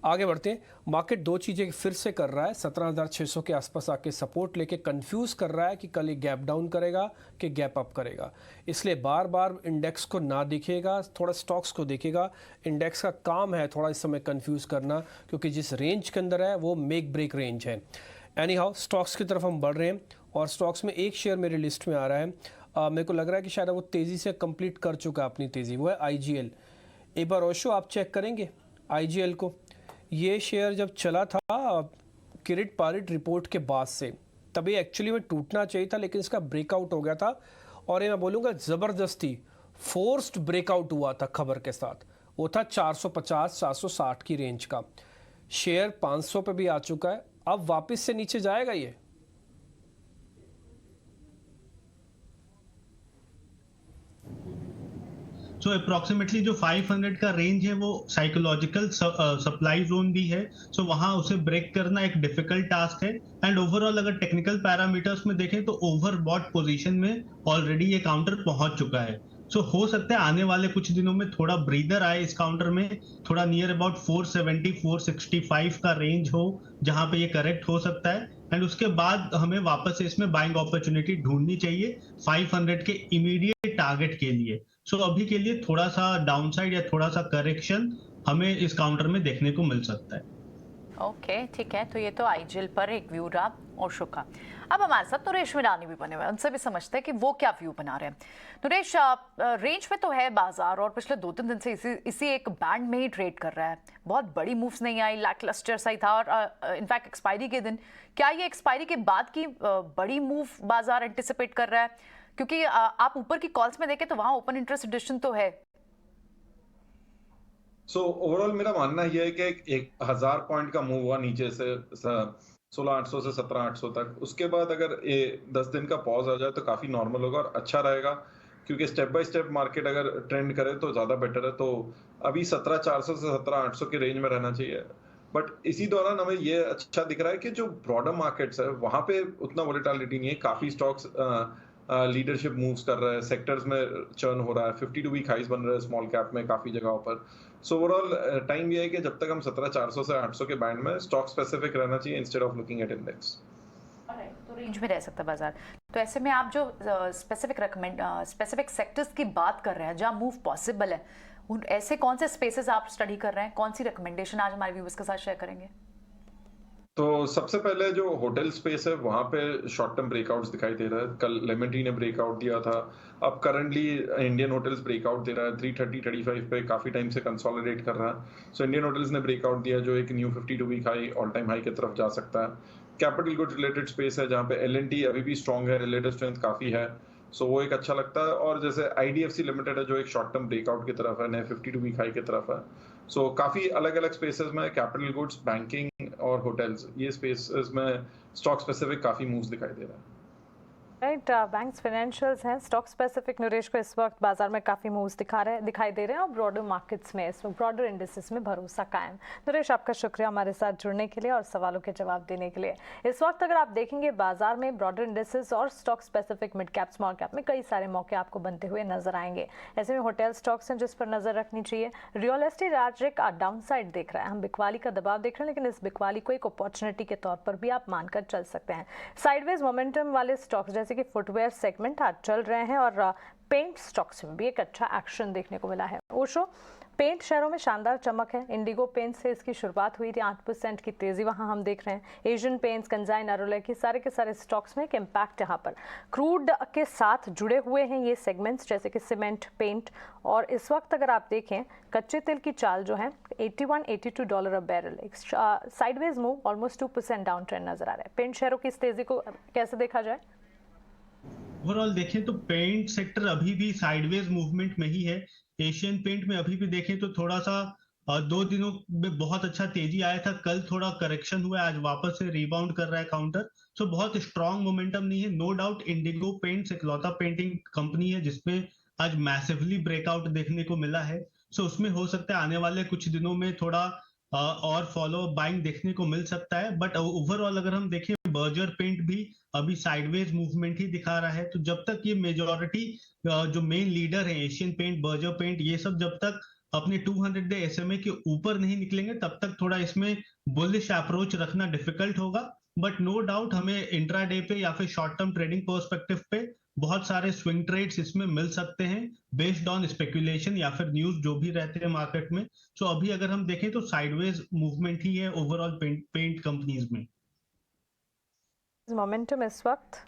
आगे बढ़ते हैं। मार्केट दो चीज़ें फिर से कर रहा है, 17,600 के आसपास आके सपोर्ट लेके कंफ्यूज कर रहा है कि कल ये गैप डाउन करेगा कि गैप अप करेगा। इसलिए बार बार इंडेक्स को ना दिखेगा, थोड़ा स्टॉक्स को देखेगा। इंडेक्स का काम है थोड़ा इस समय कंफ्यूज करना, क्योंकि जिस रेंज के अंदर है वो मेक ब्रेक रेंज है। एनी हाउ स्टॉक्स की तरफ हम बढ़ रहे हैं और स्टॉक्स में एक शेयर मेरी लिस्ट में आ रहा है, मेरे को लग रहा है कि शायद वो तेज़ी से कंप्लीट कर चुका है अपनी तेज़ी, वो है IGL। एक बार ओशो आप चेक करेंगे IGL को। ये शेयर जब चला था किरिट पारिट रिपोर्ट के बाद से, तभी एक्चुअली में टूटना चाहिए था, लेकिन इसका ब्रेकआउट हो गया था और ये मैं बोलूँगा ज़बरदस्ती फोर्स्ड ब्रेकआउट हुआ था खबर के साथ। वो था 450-460 की रेंज का। शेयर 500 पे भी आ चुका है, अब वापस से नीचे जाएगा ये। सो अप्रोक्सीमेटली जो 500 का रेंज है वो साइकोलॉजिकल सप्लाई जोन भी है, सो वहां उसे ब्रेक करना एक डिफिकल्ट टास्क है। एंड ओवरऑल अगर टेक्निकल पैरामीटर्स में देखें तो ओवरबॉट पोजीशन में ऑलरेडी ये काउंटर पहुंच चुका है। सो हो सकता है आने वाले कुछ दिनों में थोड़ा ब्रीदर आए इस काउंटर में, थोड़ा नियर अबाउट 470-465 का रेंज हो जहां पे ये करेक्ट हो सकता है। एंड उसके बाद हमें वापस से इसमें बाइंग अपॉर्चुनिटी ढूंढनी चाहिए 500 के इमीडिएट टारगेट के लिए। सो अभी के लिए थोड़ा सा डाउनसाइड या थोड़ा सा करेक्शन हमें इस काउंटर में देखने को मिल सकता है। ओके, ठीक है, तो ये तो IGL पर एक व्यू रहा ओशो का। अब हमारे साथ नरेश मिरानी भी बने हुए हैं, उनसे भी समझते हैं कि वो क्या व्यू बना रहे हैं। नरेश, रेंज में तो है बाजार और पिछले 2-3 दिन से इसी एक बैंड में ही ट्रेड कर रहा है। बहुत बड़ी मूव्स नहीं आई, लैकलस्टर सा ही था और इनफैक्ट एक्सपायरी के दिन, क्या ये एक्सपायरी के बाद की बड़ी मूव बाजार एंटिसिपेट कर रहा है? क्योंकि आप ऊपर की कॉल्स में देखें तो वहां ओपन इंटरेस्ट एडिशन तो है। सो ओवरऑल मेरा मानना यह है कि 1,000 पॉइंट का मूव हुआ नीचे से 16,800 से 17,800 तक, उसके बाद अगर 10 दिन का पॉज आ जाए तो काफी नॉर्मल होगा और अच्छा रहेगा, क्योंकि स्टेप बाय स्टेप मार्केट अगर ट्रेंड करे तो ज्यादा बेटर है। तो अभी 17,400 से 17,800 के रेंज में रहना चाहिए। बट इसी दौरान हमें ये अच्छा दिख रहा है कि जो ब्रॉडर मार्केट्स है वहां पे उतना वोलेटिलिटी नहीं है, काफी स्टॉक्स लीडरशिप मूव्स कर रहा है, सेक्टर्स में चर्न हो रहा है, 52 वीक हाइज बन रहे हैं स्मॉल कैप में काफी जगहों पर। सो ओवरऑल टाइम ये है कि जब तक हम 17,400 से 800 के बैंड में स्टॉक स्पेसिफिक रहना चाहिए instead of looking at index. तो रेंज में रह सकता है बाजार। तो ऐसे में आप जो स्पेसिफिक सेक्टर्स की बात कर रहे हैं जहां मूव पॉसिबल है, उन ऐसे कौन से स्पेसेस आप स्टडी कर रहे हैं? कौन सी रिकमेंडेशन आज हमारे व्यूअर्स के साथ शेयर करेंगे? तो सबसे पहले जो होटल स्पेस है वहां पे शॉर्ट टर्म ब्रेकआउट्स दिखाई दे रहा है। कल लेमन ट्री ने ब्रेकआउट दिया था, अब करंटली इंडियन होटल्स ब्रेकआउट दे रहा है 330-35 पे, काफी टाइम से कंसोलिडेट कर रहा है। सो इंडियन होटल्स ने ब्रेकआउट दिया जो एक new 52 week high all time high की तरफ जा सकता है। कैपिटल गुड्स रिलेटेड स्पेस है जहाँ पे L&T अभी भी स्ट्रॉन्ग है, रिलेटिव स्ट्रेंथ काफी है, सो वो एक अच्छा लगता है। और जैसे IDFC लिमिटेड है जो एक शॉर्ट टर्म ब्रेकआउट की तरफ है, नए 52 वीक हाई की तरफ है। सो काफी अलग अलग स्पेसेस में कैपिटल गुड्स, बैंकिंग और होटल्स, ये स्पेसेस में स्टॉक स्पेसिफिक काफी मूव्स दिखाई दे रहा है। राइट, बैंक्स फाइनेंशियल्स हैं, स्टॉक स्पेसिफिक नरेश को इस वक्त बाजार में काफ़ी मूव्स दिखाई दे रहे हैं और ब्रॉडर मार्केट्स में इस वक्त ब्रॉडर इंडेक्सेस में भरोसा कायम। नरेश, आपका शुक्रिया हमारे साथ जुड़ने के लिए और सवालों के जवाब देने के लिए। इस वक्त अगर आप देखेंगे बाजार में ब्रॉडर इंडेक्सेस और stock specific mid cap small cap में कई सारे मौके आपको बनते हुए नजर आएंगे। ऐसे में होटल स्टॉक्स हैं जिस पर नजर रखनी चाहिए। रियल एस्टेट आज एक डाउन साइड देख रहा है, हम बिकवाली का दबाव देख रहे हैं, लेकिन इस बिकवाली को एक अपॉर्चुनिटी के तौर पर भी आप मानकर चल सकते हैं। साइडवेज मोमेंटम वाले स्टॉक्स जैसे कि फुटवेयर सेगमेंट आज चल रहे हैं और पेंट स्टॉक्स में भी एक अच्छा एक्शन देखने को मिला है। ओशो पेंट शेयरों में शानदार चमक है। इंडिगो पेंट से इसकी शुरुआत हुई थी, 8% की तेजी वहां हम देख रहे हैं। एशियन पेंट्स, कंजाइन, अरोले की सारे के सारे स्टॉक्स में एक इम्पैक्ट यहाँ पर क्रूड के साथ जुड़े हुए हैं ये सेगमेंट्स जैसे कि सीमेंट, पेंट। और इस वक्त अगर आप देखें कच्चे तेल की चाल जो है $81-82 अ barrel, sideways move, almost 2% down trend नजर आ रहा है। पेंट शेयरों की इस तेजी को कैसे देखा जाए? ओवरऑल देखें तो पेंट सेक्टर अभी भी साइडवेज मूवमेंट में ही है। एशियन पेंट में अभी भी देखें तो थोड़ा सा 2 दिनों में बहुत अच्छा तेजी आया था, कल थोड़ा करेक्शन हुआ, आज वापस से रिबाउंड कर रहा है काउंटर। सो बहुत स्ट्रॉन्ग मोमेंटम नहीं है। नो डाउट इंडिगो पेंट्स इकलौता पेंटिंग कंपनी है जिसमें आज मैसिवली ब्रेकआउट देखने को मिला है। सो उसमें हो सकता है आने वाले कुछ दिनों में थोड़ा और फॉलो बाइंग देखने को मिल सकता है। बट ओवरऑल अगर हम देखें बर्जर पेंट भी अभी साइडवेज मूवमेंट ही दिखा रहा है। तो जब तक ये मेजॉरिटी जो मेन लीडर है एशियन पेंट, बर्जर पेंट, ये सब जब तक अपने 200 डे SMA के ऊपर नहीं निकलेंगे तब तक थोड़ा इसमें बुलिश अप्रोच रखना डिफिकल्ट होगा। बट नो डाउट हमें इंट्राडे पे या फिर शॉर्ट टर्म ट्रेडिंग पर्सपेक्टिव पे बहुत सारे स्विंग ट्रेड्स इसमें मिल सकते हैं बेस्ड ऑन स्पेकुलेशन या फिर न्यूज जो भी रहते हैं मार्केट में। सो अभी अगर हम देखें तो साइडवेज मूवमेंट ही है ओवरऑल पेंट कंपनीज में। मोमेंटम इस वक्त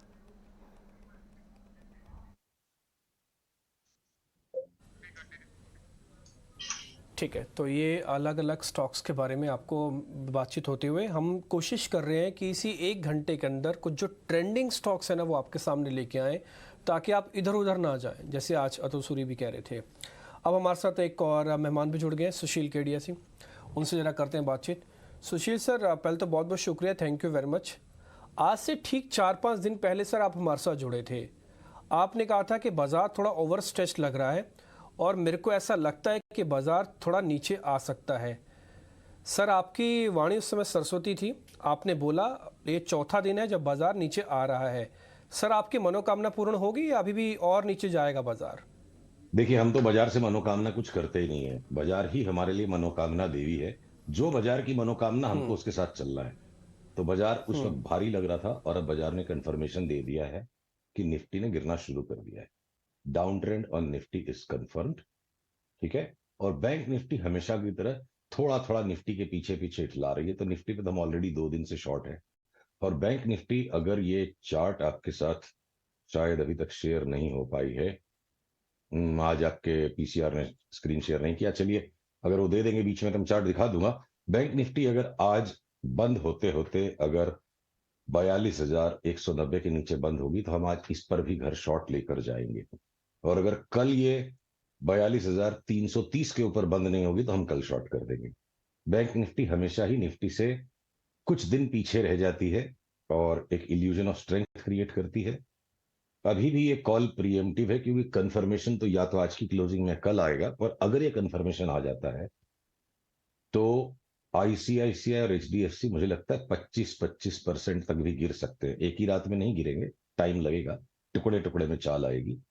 ठीक है, तो ये अलग अलग स्टॉक्स के बारे में आपको बातचीत होते हुए हम कोशिश कर रहे हैं कि इसी 1 घंटे के अंदर कुछ जो ट्रेंडिंग स्टॉक्स है ना वो आपके सामने लेके आएँ ताकि आप इधर उधर ना जाएं, जैसे आज अतुल सूरी भी कह रहे थे। अब हमारे साथ एक और मेहमान भी जुड़ गए हैं, सुशील केडिया सिंह, उनसे ज़रा करते हैं बातचीत। सुशील सर, पहले तो बहुत बहुत शुक्रिया, थैंक यू वेरी मच। आज से ठीक 4-5 दिन पहले सर आप हमारे साथ जुड़े थे, आपने कहा था कि बाज़ार थोड़ा ओवर स्ट्रेच लग रहा है और मेरे को ऐसा लगता है कि बाज़ार थोड़ा नीचे आ सकता है। सर आपकी वाणी उस समय सरस्वती थी, आपने बोला ये चौथा दिन है जब बाज़ार नीचे आ रहा है। सर आपकी मनोकामना पूर्ण होगी या अभी भी और नीचे जाएगा बाज़ार? देखिए, हम तो बाजार से मनोकामना कुछ करते ही नहीं है, बाजार ही हमारे लिए मनोकामना देवी है। जो बाजार की मनोकामना हमको उसके साथ चलना है। तो बाजार उस वक्त भारी लग रहा था और अब बाजार ने कंफर्मेशन दे दिया है कि निफ्टी ने गिरना शुरू कर दिया है। Down trend on Nifty is confirmed, ठीक है। और बैंक निफ्टी हमेशा की तरह थोड़ा थोड़ा निफ्टी के पीछे पीछे हिला रही है। तो निफ्टी पे तो हम ऑलरेडी 2 दिन से शॉर्ट है। और बैंक निफ्टी, अगर ये चार्ट आपके साथ शायद अभी तक शेयर नहीं हो पाई है, आज आपके पीसीआर ने स्क्रीन शेयर नहीं किया, चलिए अगर वो दे देंगे बीच में तो मैं चार्ट दिखा दूंगा। बैंक निफ्टी अगर आज बंद होते होते अगर 42,190 के नीचे बंद होगी तो हम आज इस पर भी घर शॉर्ट लेकर जाएंगे। और अगर कल ये 42,330 के ऊपर बंद नहीं होगी तो हम कल शॉर्ट कर देंगे। बैंक निफ्टी हमेशा ही निफ्टी से कुछ दिन पीछे रह जाती है और एक इल्यूजन ऑफ स्ट्रेंथ क्रिएट करती है। अभी भी ये कॉल प्रीएम्प्टिव है क्योंकि कंफर्मेशन तो या तो आज की क्लोजिंग में कल आएगा, और अगर ये कंफर्मेशन आ जाता है तो आईसीआईसीआई और एचडीएफसी मुझे लगता है 25% तक भी गिर सकते हैं। एक ही रात में नहीं गिरेंगे, टाइम लगेगा, टुकड़े टुकड़े में चाल आएगी।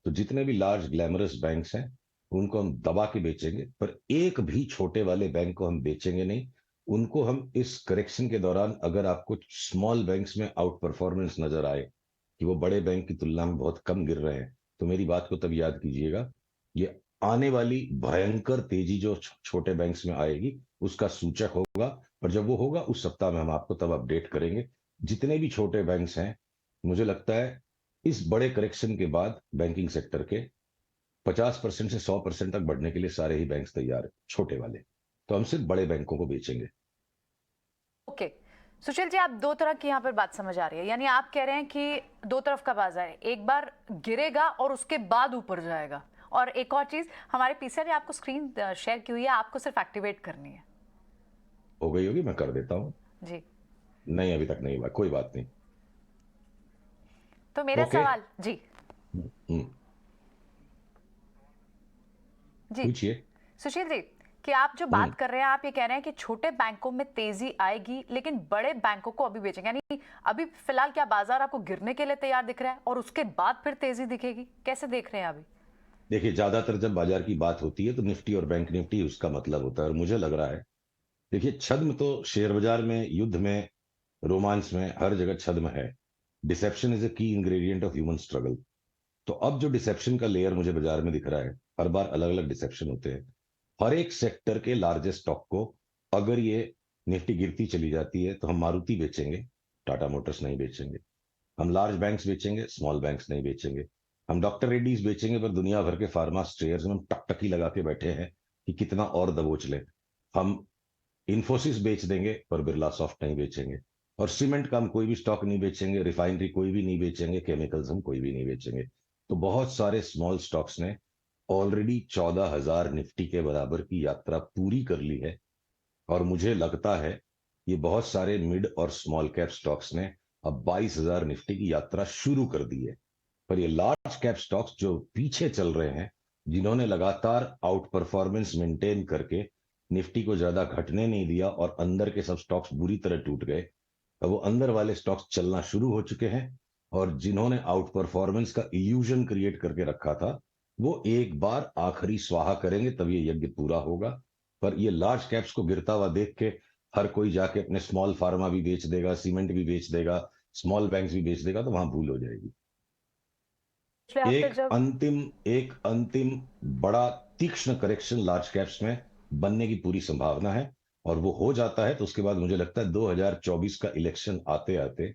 तो जितने भी लार्ज ग्लैमरस बैंक्स हैं उनको हम दबा के बेचेंगे, पर एक भी छोटे वाले बैंक को हम बेचेंगे नहीं। उनको हम इस करेक्शन के दौरान, अगर आपको स्मॉल बैंक्स में आउट परफॉर्मेंस नजर आए कि वो बड़े बैंक की तुलना में बहुत कम गिर रहे हैं, तो मेरी बात को तब याद कीजिएगा। ये आने वाली भयंकर तेजी जो छोटे बैंक्स में आएगी उसका सूचक होगा, और जब वो होगा उस सप्ताह में हम आपको तब अपडेट करेंगे। जितने भी छोटे बैंक्स हैं, मुझे लगता है इस बड़े करेक्शन के बाद बैंकिंग सेक्टर के 50% से 100% तक बढ़ने के लिए सारे ही बैंक्स तैयार है, छोटे वाले। तो हम सिर्फ बड़े बैंकों को बेचेंगे। ओके सुशील जी, आप दो तरह की यहाँ पर बात समझ आ रही है, यानी आप कह रहे हैं कि दो तरफ का बाजार है, एक बार गिरेगा और उसके बाद ऊपर जाएगा। और एक और चीज, हमारे पीसीआर ने आपको स्क्रीन शेयर की हुई है, आपको सिर्फ एक्टिवेट करनी है। हो गई होगी, मैं कर देता हूँ जी। नहीं, अभी तक नहीं हुआ, कोई बात नहीं। तो मेरा Okay. सवाल जी जी पूछिए। सुशील जी, कि आप जो बात कर रहे हैं, आप ये कह रहे हैं कि छोटे बैंकों में तेजी आएगी लेकिन बड़े बैंकों को अभी बेचेंगे, यानी अभी फिलहाल क्या बाजार आपको गिरने के लिए तैयार दिख रहा है और उसके बाद फिर तेजी दिखेगी? कैसे देख रहे हैं अभी? देखिए, ज्यादातर जब बाजार की बात होती है तो निफ्टी और बैंक निफ्टी उसका मतलब होता है, और मुझे लग रहा है, देखिए छद्म तो शेयर बाजार में, युद्ध में, रोमांस में, हर जगह छद्म है। डिसेप्शन इज अ की इंग्रेडिएंट ऑफ ह्यूमन स्ट्रगल। तो अब जो डिसेप्शन का लेयर मुझे बाजार में दिख रहा है, हर बार अलग अलग डिसेप्शन होते हैं। हर एक सेक्टर के लार्जेस्ट स्टॉक को अगर ये निफ्टी गिरती चली जाती है तो हम मारुति बेचेंगे, टाटा मोटर्स नहीं बेचेंगे। हम लार्ज बैंक्स बेचेंगे, स्मॉल बैंक्स नहीं बेचेंगे। हम डॉक्टर रेड्डीज बेचेंगे, पर दुनिया भर के फार्मा शेयर्स में हम टकटकी लगा के बैठे हैं कि कितना और दबोच लें। हम इन्फोसिस बेच देंगे पर बिरला सॉफ्ट नहीं बेचेंगे। और सीमेंट का हम कोई भी स्टॉक नहीं बेचेंगे, रिफाइनरी कोई भी नहीं बेचेंगे, केमिकल्स हम कोई भी नहीं बेचेंगे। तो बहुत सारे स्मॉल स्टॉक्स ने ऑलरेडी 14,000 निफ्टी के बराबर की यात्रा पूरी कर ली है, और मुझे लगता है ये बहुत सारे मिड और स्मॉल कैप स्टॉक्स ने अब 22,000 निफ्टी की यात्रा शुरू कर दी है। पर ये लार्ज कैप स्टॉक्स जो पीछे चल रहे हैं, जिन्होंने लगातार आउट परफॉर्मेंस मेंटेन करके निफ्टी को ज्यादा घटने नहीं दिया और अंदर के सब स्टॉक्स बुरी तरह टूट गए, अब वो अंदर वाले स्टॉक्स चलना शुरू हो चुके हैं। और जिन्होंने आउट परफॉर्मेंस का इल्यूजन क्रिएट करके रखा था, वो अंदर वाले स्टॉक्स चलना शुरू हो चुके हैं। और जिन्होंने आउट परफॉर्मेंस का इल्यूजन क्रिएट करके रखा था, वो अंदर वाले स्टॉक्स चलना शुरू हो चुके हैं। और जिन्होंने आउट परफॉर्मेंस का इल्यूजन क्रिएट करके रखा था, वो एक बार आखिरी स्वाहा करेंगे तब ये यज्ञ पूरा होगा। पर ये लार्ज कैप्स को गिरता हुआ देख के हर कोई जाके अपने स्मॉल फार्मा भी बेच देगा, सीमेंट भी बेच देगा, स्मॉल बैंक्स भी बेच देगा, तो वहां भूल हो जाएगी। पिछले हफ्ते जब एक अंतिम बड़ा तीक्ष्ण करेक्शन लार्ज कैप्स में बनने की पूरी संभावना है, और वो हो जाता है तो उसके बाद मुझे लगता है 2024 का इलेक्शन आते आते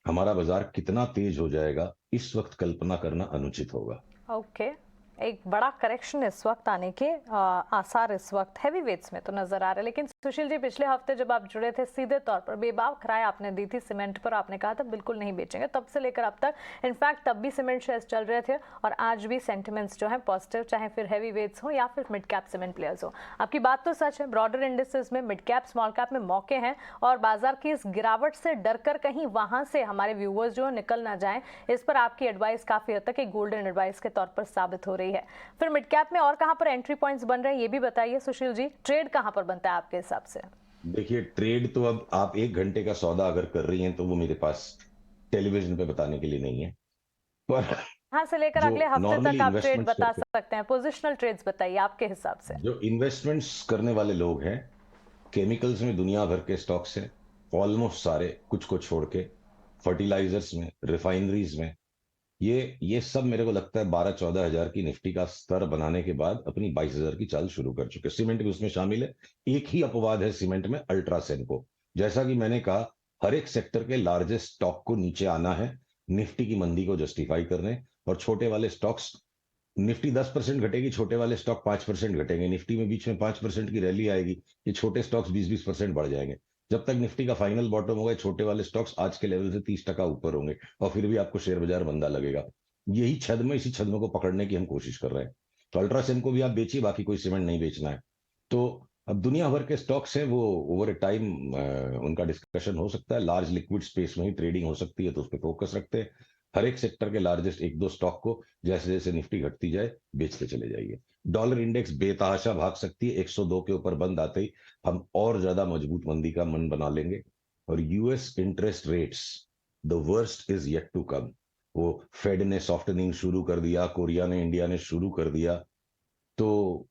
हमारा बाजार कितना तेज हो जाएगा, इस वक्त कल्पना करना अनुचित होगा। ओके, एक बड़ा करेक्शन इस वक्त आने के आसार इस वक्त हैवी वेट्स में तो नजर आ रहे हैं। लेकिन सुशील जी, पिछले हफ्ते जब आप जुड़े थे, सीधे तौर पर बेबाक राय आपने दी थी सीमेंट पर, आपने कहा था बिल्कुल नहीं बेचेंगे। तब से लेकर अब तक, इनफैक्ट तब भी सीमेंट शेयर्स चल रहे थे और आज भी सेंटिमेंट्स जो है पॉजिटिव, चाहे फिर हैवी वेट्स हो या फिर मिड कैप सीमेंट प्लेयर्स हो। आपकी बात तो सच है, ब्रॉडर इंडिसेस में मिड कैप स्मॉल कैप में मौके हैं, और बाजार की इस गिरावट से डरकर कहीं वहां से हमारे व्यूअर्स जो निकल ना जाएं, इस पर आपकी एडवाइस काफी हद तक एक गोल्डन एडवाइस के तौर पर साबित हो रही है। फिर मिड कैप में और कहां पर एंट्री पॉइंट्स बन रहे हैं ये भी बताइए सुशील जी। ट्रेड कहां पर बनता है आपके हिसाब से? देखिए, ट्रेड तो अब आप 1 घंटे का सौदा अगर कर रही हैं तो वो मेरे पास टेलीविजन पे बताने के लिए नहीं है, पर यहां से लेकर जो अगले हफ्ते नॉर्मली तक आप ट्रेड इन्वेस्टमेंट्स बता करते सकते हैं, पोजिशनल ट्रेड्स बताइए आपके हिसाब से। हैं, जो इन्वेस्टमेंट्स करने वाले लोग हैं, केमिकल्स में दुनिया भर के स्टॉक्स हैं ऑलमोस्ट सारे, कुछ को छोड़ के, फर्टिलाइजर्स में, रिफाइनरीज में, ये सब मेरे को लगता है 12-14 हजार की निफ्टी का स्तर बनाने के बाद अपनी 22 हजार की चाल शुरू कर चुके। सीमेंट भी उसमें शामिल है। एक ही अपवाद है सीमेंट में, अल्ट्रासेनको। जैसा कि मैंने कहा, हर एक सेक्टर के लार्जेस्ट स्टॉक को नीचे आना है निफ्टी की मंदी को जस्टिफाई करने, और छोटे वाले स्टॉक्स, निफ्टी 10% घटेगी, छोटे वाले स्टॉक 5% घटेंगे। निफ्टी में बीच में 5% की रैली आएगी, ये छोटे स्टॉक्स 20-20% बढ़ जाएंगे। जब तक निफ्टी का फाइनल बॉटम होगा, छोटे वाले स्टॉक्स आज के लेवल से 30% ऊपर होंगे, और फिर भी आपको शेयर बाजार मंदा लगेगा। यही छद्म, इसी छद्म को पकड़ने की हम कोशिश कर रहे हैं। तो अल्ट्रासेन को भी आप बेचिए, बाकी कोई सीमेंट नहीं बेचना है। तो अब दुनिया भर के स्टॉक्स हैं, वो ओवर ए टाइम उनका डिस्कशन हो सकता है। लार्ज लिक्विड स्पेस में ही ट्रेडिंग हो सकती है, तो उस पर फोकस रखते हैं। हर एक सेक्टर के लार्जेस्ट 1-2 स्टॉक को जैसे जैसे निफ्टी घटती जाए बेचते चले जाइए। डॉलर इंडेक्स बेतहाशा भाग सकती है, 102 के ऊपर बंद आते ही हम और ज्यादा मजबूत मंदी का मन बना लेंगे। और US interest rates, the worst is yet to come. वो फेड ने सॉफ्टनिंग शुरू कर दिया, कोरिया ने, इंडिया ने शुरू कर दिया, तो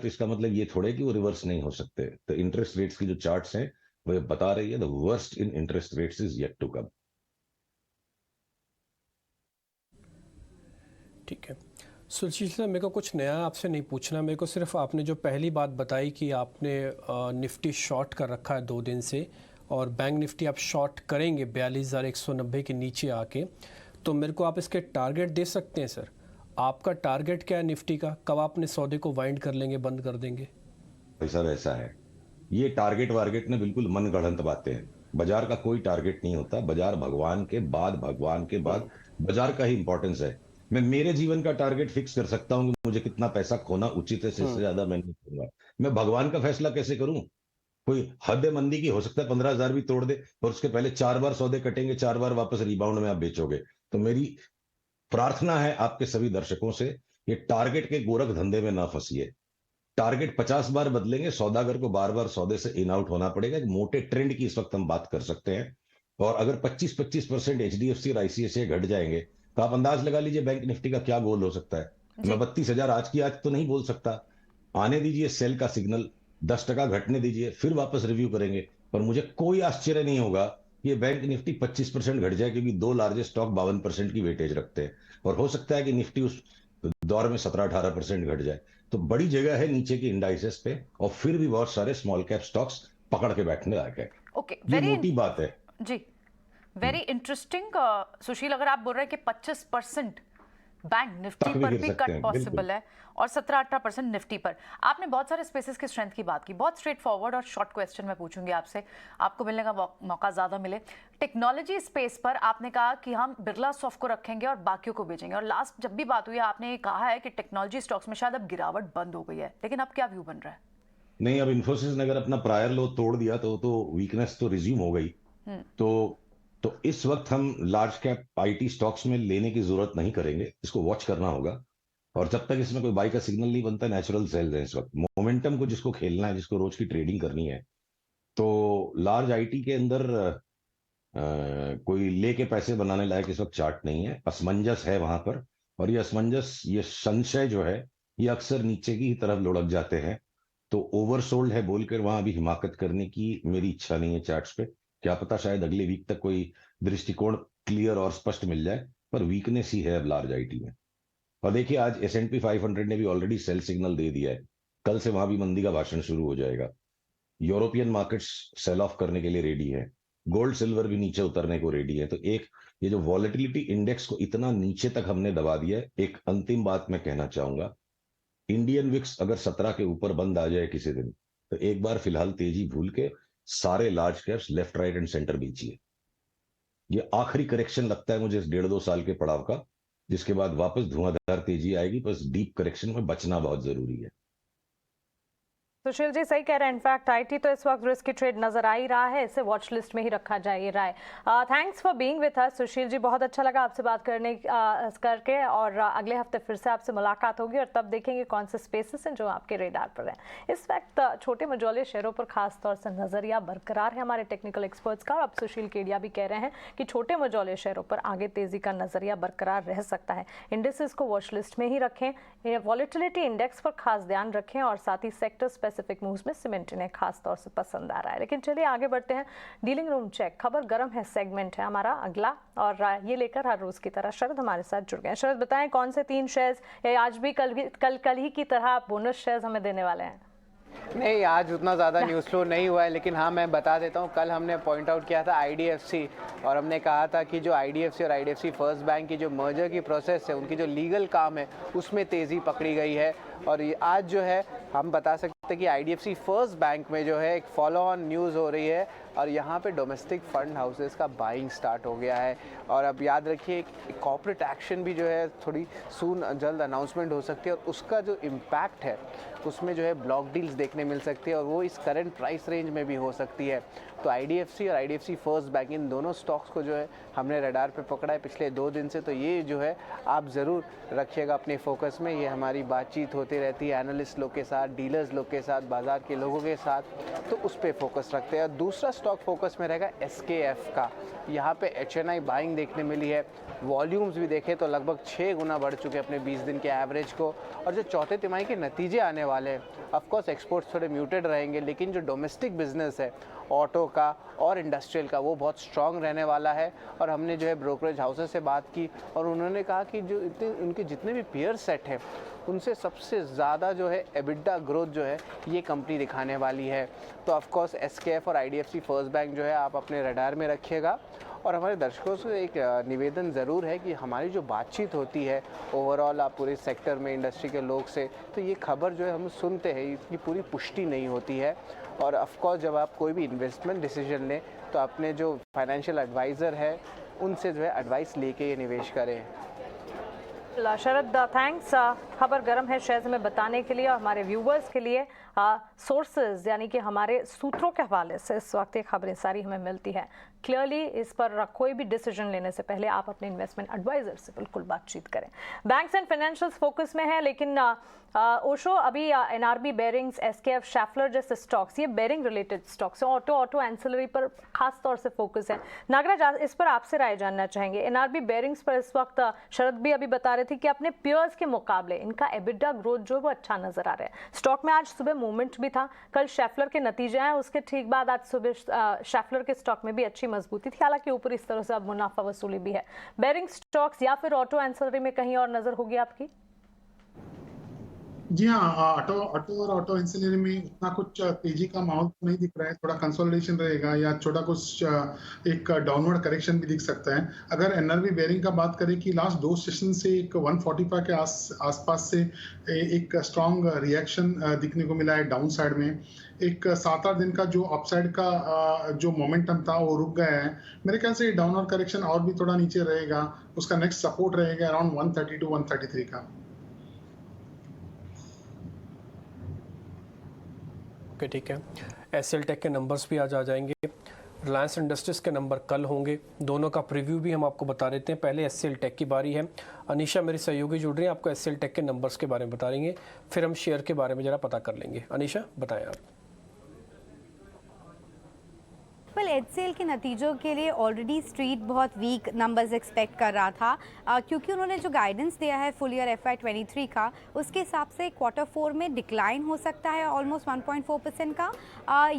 इसका मतलब ये थोड़े कि वो रिवर्स नहीं हो सकते। तो इंटरेस्ट रेट्स की जो चार्ट्स हैं वो बता रही है, the worst in interest rates is yet to come. ठीक है सुशील सर, मेरे को कुछ नया आपसे नहीं पूछना। मेरे को सिर्फ आपने जो पहली बात बताई कि आपने निफ्टी शॉर्ट कर रखा है 2 दिन से, और बैंक निफ्टी आप शॉर्ट करेंगे 42,190 के नीचे आके, तो मेरे को आप इसके टारगेट दे सकते हैं सर? आपका टारगेट क्या है निफ्टी का? कब आप अपने सौदे को वाइंड कर लेंगे, बंद कर देंगे? ऐसा वैसा है, ये टारगेट वारगेट ने बिल्कुल मन गढ़ंत बातें हैं। बाजार का कोई टारगेट नहीं होता। बाजार भगवान के बाद बाजार का ही इंपॉर्टेंस है। मैं मेरे जीवन का टारगेट फिक्स कर सकता हूं कि मुझे कितना पैसा खोना उचित है, इससे ज्यादा मैं नहीं करूंगा। मैं भगवान का फैसला कैसे करूं? कोई हद मंदी की हो सकता है 15,000 भी तोड़ दे, और उसके पहले 4 बार सौदे कटेंगे, 4 बार वापस रिबाउंड में आप बेचोगे। तो मेरी प्रार्थना है आपके सभी दर्शकों से, ये टारगेट के गोरख धंधे में ना फंसिए। टारगेट 50 बार बदलेंगे, सौदागर को बार बार सौदे से इन आउट होना पड़ेगा। एक मोटे ट्रेंड की इस वक्त हम बात कर सकते हैं, और अगर 25% एचडीएफसी और आईसीआईसीआई घट जाएंगे तो आप अंदाज लगा लीजिए बैंक निफ्टी का क्या गोल हो सकता है। मैं 32,000 आज की आज तो नहीं बोल सकता, आने दीजिए सेल का सिग्नल, 10% घटने दीजिए, फिर वापस रिव्यू करेंगे। पर मुझे कोई आश्चर्य नहीं होगा कि बैंक निफ्टी 25% घट जाए, क्योंकि 2 लार्जेस्ट स्टॉक 52% की वेटेज रखते हैं, और हो सकता है कि निफ्टी उस दौर में 17-18% घट जाए। तो बड़ी जगह है नीचे की इंडाइसेस पे, और फिर भी बहुत सारे स्मॉल कैप स्टॉक्स पकड़ के बैठने लायक है। ओके, ये मोटी बात है जी, वेरी इंटरेस्टिंग। सुशील, अगर आप बोल रहे हैं कि 25% बैंक निफ्टी पर भी कट पॉसिबल है और 17-18% निफ्टी पर, आपने बहुत सारे स्पेसेस की स्ट्रेंथ की बात की। बहुत स्ट्रेट फॉरवर्ड और शॉर्ट क्वेश्चन मैं पूछूंगी आपसे, आपको मिलने का मौका ज्यादा मिले। टेक्नोलॉजी स्पेस पर आपने कहा कि हम बिरला सॉफ्ट को रखेंगे और बाकियों को बेचेंगे, और लास्ट जब भी बात हुई आपने कहा है कि टेक्नोलॉजी स्टॉक्स में शायद अब गिरावट बंद हो गई है, लेकिन अब क्या व्यू बन रहा है? नहीं, अब इन्फोसिस ने अगर अपना प्रायर लो तोड़ दिया तो वीकनेस तो रिज्यूम हो गई। तो इस वक्त हम लार्ज कैप आईटी स्टॉक्स में लेने की जरूरत नहीं करेंगे, इसको वॉच करना होगा। और जब तक इसमें कोई बाई का सिग्नल नहीं बनता, नेचुरल सेल्स है इस वक्त। मोमेंटम को जिसको खेलना है, जिसको रोज की ट्रेडिंग करनी है, तो लार्ज आईटी के अंदर कोई लेके पैसे बनाने लायक इस वक्त चार्ट नहीं है, असमंजस है वहां पर। और ये असमंजस, ये संशय जो है, ये अक्सर नीचे की ही तरफ लुढ़क जाते हैं। तो ओवरसोल्ड है बोलकर वहां अभी हिमाकत करने की मेरी इच्छा नहीं है चार्ट्स पे। क्या पता शायद अगले वीक तक कोई दृष्टिकोण क्लियर और स्पष्ट मिल जाए, पर वीकनेस ही है अब लार्ज आईटी में। और देखिए आज S&P 500 ने भी ऑलरेडी सेल सिग्नल दे दिया है, कल से वहां भी मंदी का भाषण शुरू हो जाएगा। यूरोपियन मार्केट्स सेल ऑफ करने के लिए रेडी है, गोल्ड सिल्वर भी नीचे उतरने को रेडी है। तो एक ये जो वॉलेटिलिटी इंडेक्स को इतना नीचे तक हमने दबा दिया है। एक अंतिम बात मैं कहना चाहूंगा, इंडियन विक्स अगर 17 के ऊपर बंद आ जाए किसी दिन, तो एक बार फिलहाल तेजी भूल के सारे large caps left right and centre बेचिए। ये आखिरी करेक्शन लगता है मुझे इस 1.5-2 साल के पड़ाव का, जिसके बाद वापस धुआंधार तेजी आएगी। बस डीप करेक्शन में बचना बहुत जरूरी है। सुशील जी सही कह रहे हैं। इनफैक्ट आईटी तो इस वक्त रिस्की ट्रेड नजर आ ही रहा है, इसे वॉच लिस्ट में ही रखा जाए, ये राय। Thanks for being with us Sushil ji, बहुत अच्छा लगा आपसे बात करके और अगले हफ्ते फिर से आपसे मुलाकात होगी और तब देखेंगे कौन से स्पेसेस हैं जो आपके रेडार पर हैं। इस वक्त छोटे मझोले शेयरों पर खास तौर से नजरिया बरकरार है हमारे टेक्निकल एक्सपर्ट्स का। अब सुशील केडिया भी कह रहे हैं कि छोटे मझोले शेयरों पर आगे तेजी का नजरिया बरकरार रह सकता है। इंडेक्सेस को वॉच लिस्ट में ही रखें, वॉलेटिलिटी इंडेक्स पर खास ध्यान रखें और साथ ही सेक्टर स्पेसिफिक मूव्स में सीमेंट इन्हें खास तौर से पसंद आ रहा है। लेकिन चलिए आगे बढ़ते हैं। डीलिंग रूम चेक, खबर गर्म है सेगमेंट है हमारा अगला, और ये लेकर हर रोज की तरह शरद हमारे साथ जुड़ गए हैं। शरद बताएं कौन से 3 शेयर्स आज भी कल ही की तरह बोनस शेयर्स हमें देने वाले हैं? नहीं, आज उतना ज़्यादा न्यूज़ फ्लो नहीं हुआ है, लेकिन हाँ मैं बता देता हूँ, कल हमने पॉइंट आउट किया था IDFC और हमने कहा था कि जो IDFC और IDFC फर्स्ट बैंक की जो मर्जर की प्रोसेस है, उनकी जो लीगल काम है उसमें तेज़ी पकड़ी गई है। और ये आज जो है हम बता सकते हैं कि IDFC फर्स्ट बैंक में जो है एक फॉलो ऑन न्यूज़ हो रही है और यहाँ पे डोमेस्टिक फंड हाउसेस का बाइंग स्टार्ट हो गया है। और अब याद रखिए कॉर्पोरेट एक्शन भी जो है थोड़ी जल्द अनाउंसमेंट हो सकती है और उसका जो इम्पैक्ट है उसमें जो है ब्लॉक डील्स देखने मिल सकती है और वो इस करंट प्राइस रेंज में भी हो सकती है। तो IDFC और IDFC फर्स्ट बैंक, इन दोनों स्टॉक्स को जो है हमने रडार पे पकड़ा है पिछले 2 दिन से। तो ये जो है आप ज़रूर रखिएगा अपने फोकस में। ये हमारी बातचीत होती रहती है एनालिस्ट लोग के साथ, डीलर्स लोग के साथ, बाज़ार के लोगों के साथ, तो उस पर फोकस रखते हैं। दूसरा स्टॉक फोकस में रहेगा SKF का। यहाँ पे HNI बाइंग देखने मिली है, वॉल्यूम्स भी देखें तो लगभग 6 गुना बढ़ चुके हैं अपने 20 दिन के एवरेज को। और जो चौथे तिमाही के नतीजे आने वाले हैं, ऑफकोर्स एक्सपोर्ट्स थोड़े म्यूटेड रहेंगे, लेकिन जो डोमेस्टिक बिजनेस है ऑटो का और इंडस्ट्रियल का वो बहुत स्ट्रांग रहने वाला है। और हमने जो है ब्रोकरेज हाउसेस से बात की और उन्होंने कहा कि जो उनके जितने भी पेयर सेट हैं उनसे सबसे ज़्यादा जो है एबिडा ग्रोथ जो है ये कंपनी दिखाने वाली है। तो ऑफकोर्स SKF और IDFC फर्स्ट बैंक जो है आप अपने रडार में रखिएगा। और हमारे दर्शकों से एक निवेदन ज़रूर है कि हमारी जो बातचीत होती है ओवरऑल आप पूरे सेक्टर में इंडस्ट्री के लोग से, तो ये खबर जो है हम सुनते हैं इसकी पूरी पुष्टि नहीं होती है। और ऑफकोर्स जब आप कोई भी इन्वेस्टमेंट डिसीजन लें तो अपने जो फाइनेंशियल एडवाइज़र है उनसे जो है एडवाइस लेके ये निवेश करें। शरद थैंक्स, खबर गर्म है शेयर्स में बताने के लिए और हमारे व्यूवर्स के लिए सोर्सेज यानी कि हमारे सूत्रों के हवाले से इस वक्त ये खबरें सारी हमें मिलती है। क्लियरली इस पर कोई भी डिसीजन लेने से पहले आप अपने इन्वेस्टमेंट एडवाइजर से बिल्कुल बातचीत करें। बैंक्स एंड फाइनेंशियल्स फोकस में है, लेकिन ओशो अभी NRB बेरिंग्स, SKF, शैफलर जैसे स्टॉक्स, ये बेरिंग रिलेटेड स्टॉक्स हैं, ऑटो एंसिलरी पर खास तौर से फोकस है। नागराज, इस पर आपसे राय जानना चाहेंगे। NRB बेरिंग्स पर इस वक्त शरद भी अभी बता रहे थे कि अपने पियर्स के मुकाबले इनका एबिडा ग्रोथ जो वो अच्छा नजर आ रहा है। स्टॉक में आज सुबह मूवमेंट भी था, कल शैफलर के नतीजे आए, उसके ठीक बाद आज सुबह शैफलर के स्टॉक में भी अच्छी मजबूती थी, हालांकि ऊपर इस तरह से अब मुनाफा वसूली भी है। बेरिंग स्टॉक्स या फिर ऑटो एंसिलरी में कहीं और नजर होगी आपकी? जी हाँ, ऑटो एंसिलरी में उतना कुछ तेजी का माहौल तो नहीं दिख रहा है। थोड़ा कंसोलिडेशन रहेगा या छोटा कुछ एक डाउनवर्ड करेक्शन भी दिख सकता है। अगर NRB बेरिंग का बात करें कि लास्ट 2 सेशन से एक 145 के आसपास से एक स्ट्रॉन्ग रिएक्शन दिखने को मिला है डाउन साइड में। एक 7-8 दिन का जो अपसाइड का जो मोमेंटम था वो रुक गया है। मेरे ख्याल से डाउनवर्ड करेक्शन और भी थोड़ा नीचे रहेगा। उसका नेक्स्ट सपोर्ट रहेगा अराउंड 130 to 133 का। ओके, ठीक है। SL टेक के नंबर्स भी आज आ जाएंगे, रिलायंस इंडस्ट्रीज के नंबर कल होंगे, दोनों का प्रीव्यू भी हम आपको बता देते हैं। पहले SL टेक की बारी है, अनीशा मेरी सहयोगी जुड़ रही है, आपको SL टेक के नंबर्स के बारे में बता देंगे, फिर हम शेयर के बारे में ज़रा पता कर लेंगे। अनीशा बताएं आप। वेल HCL के नतीजों के लिए ऑलरेडी स्ट्रीट बहुत वीक नंबर्स एक्सपेक्ट कर रहा था, क्योंकि उन्होंने जो गाइडेंस दिया है फुल ईयर FY23 का, उसके हिसाब से Q4 में डिक्लाइन हो सकता है ऑलमोस्ट 1.4% का,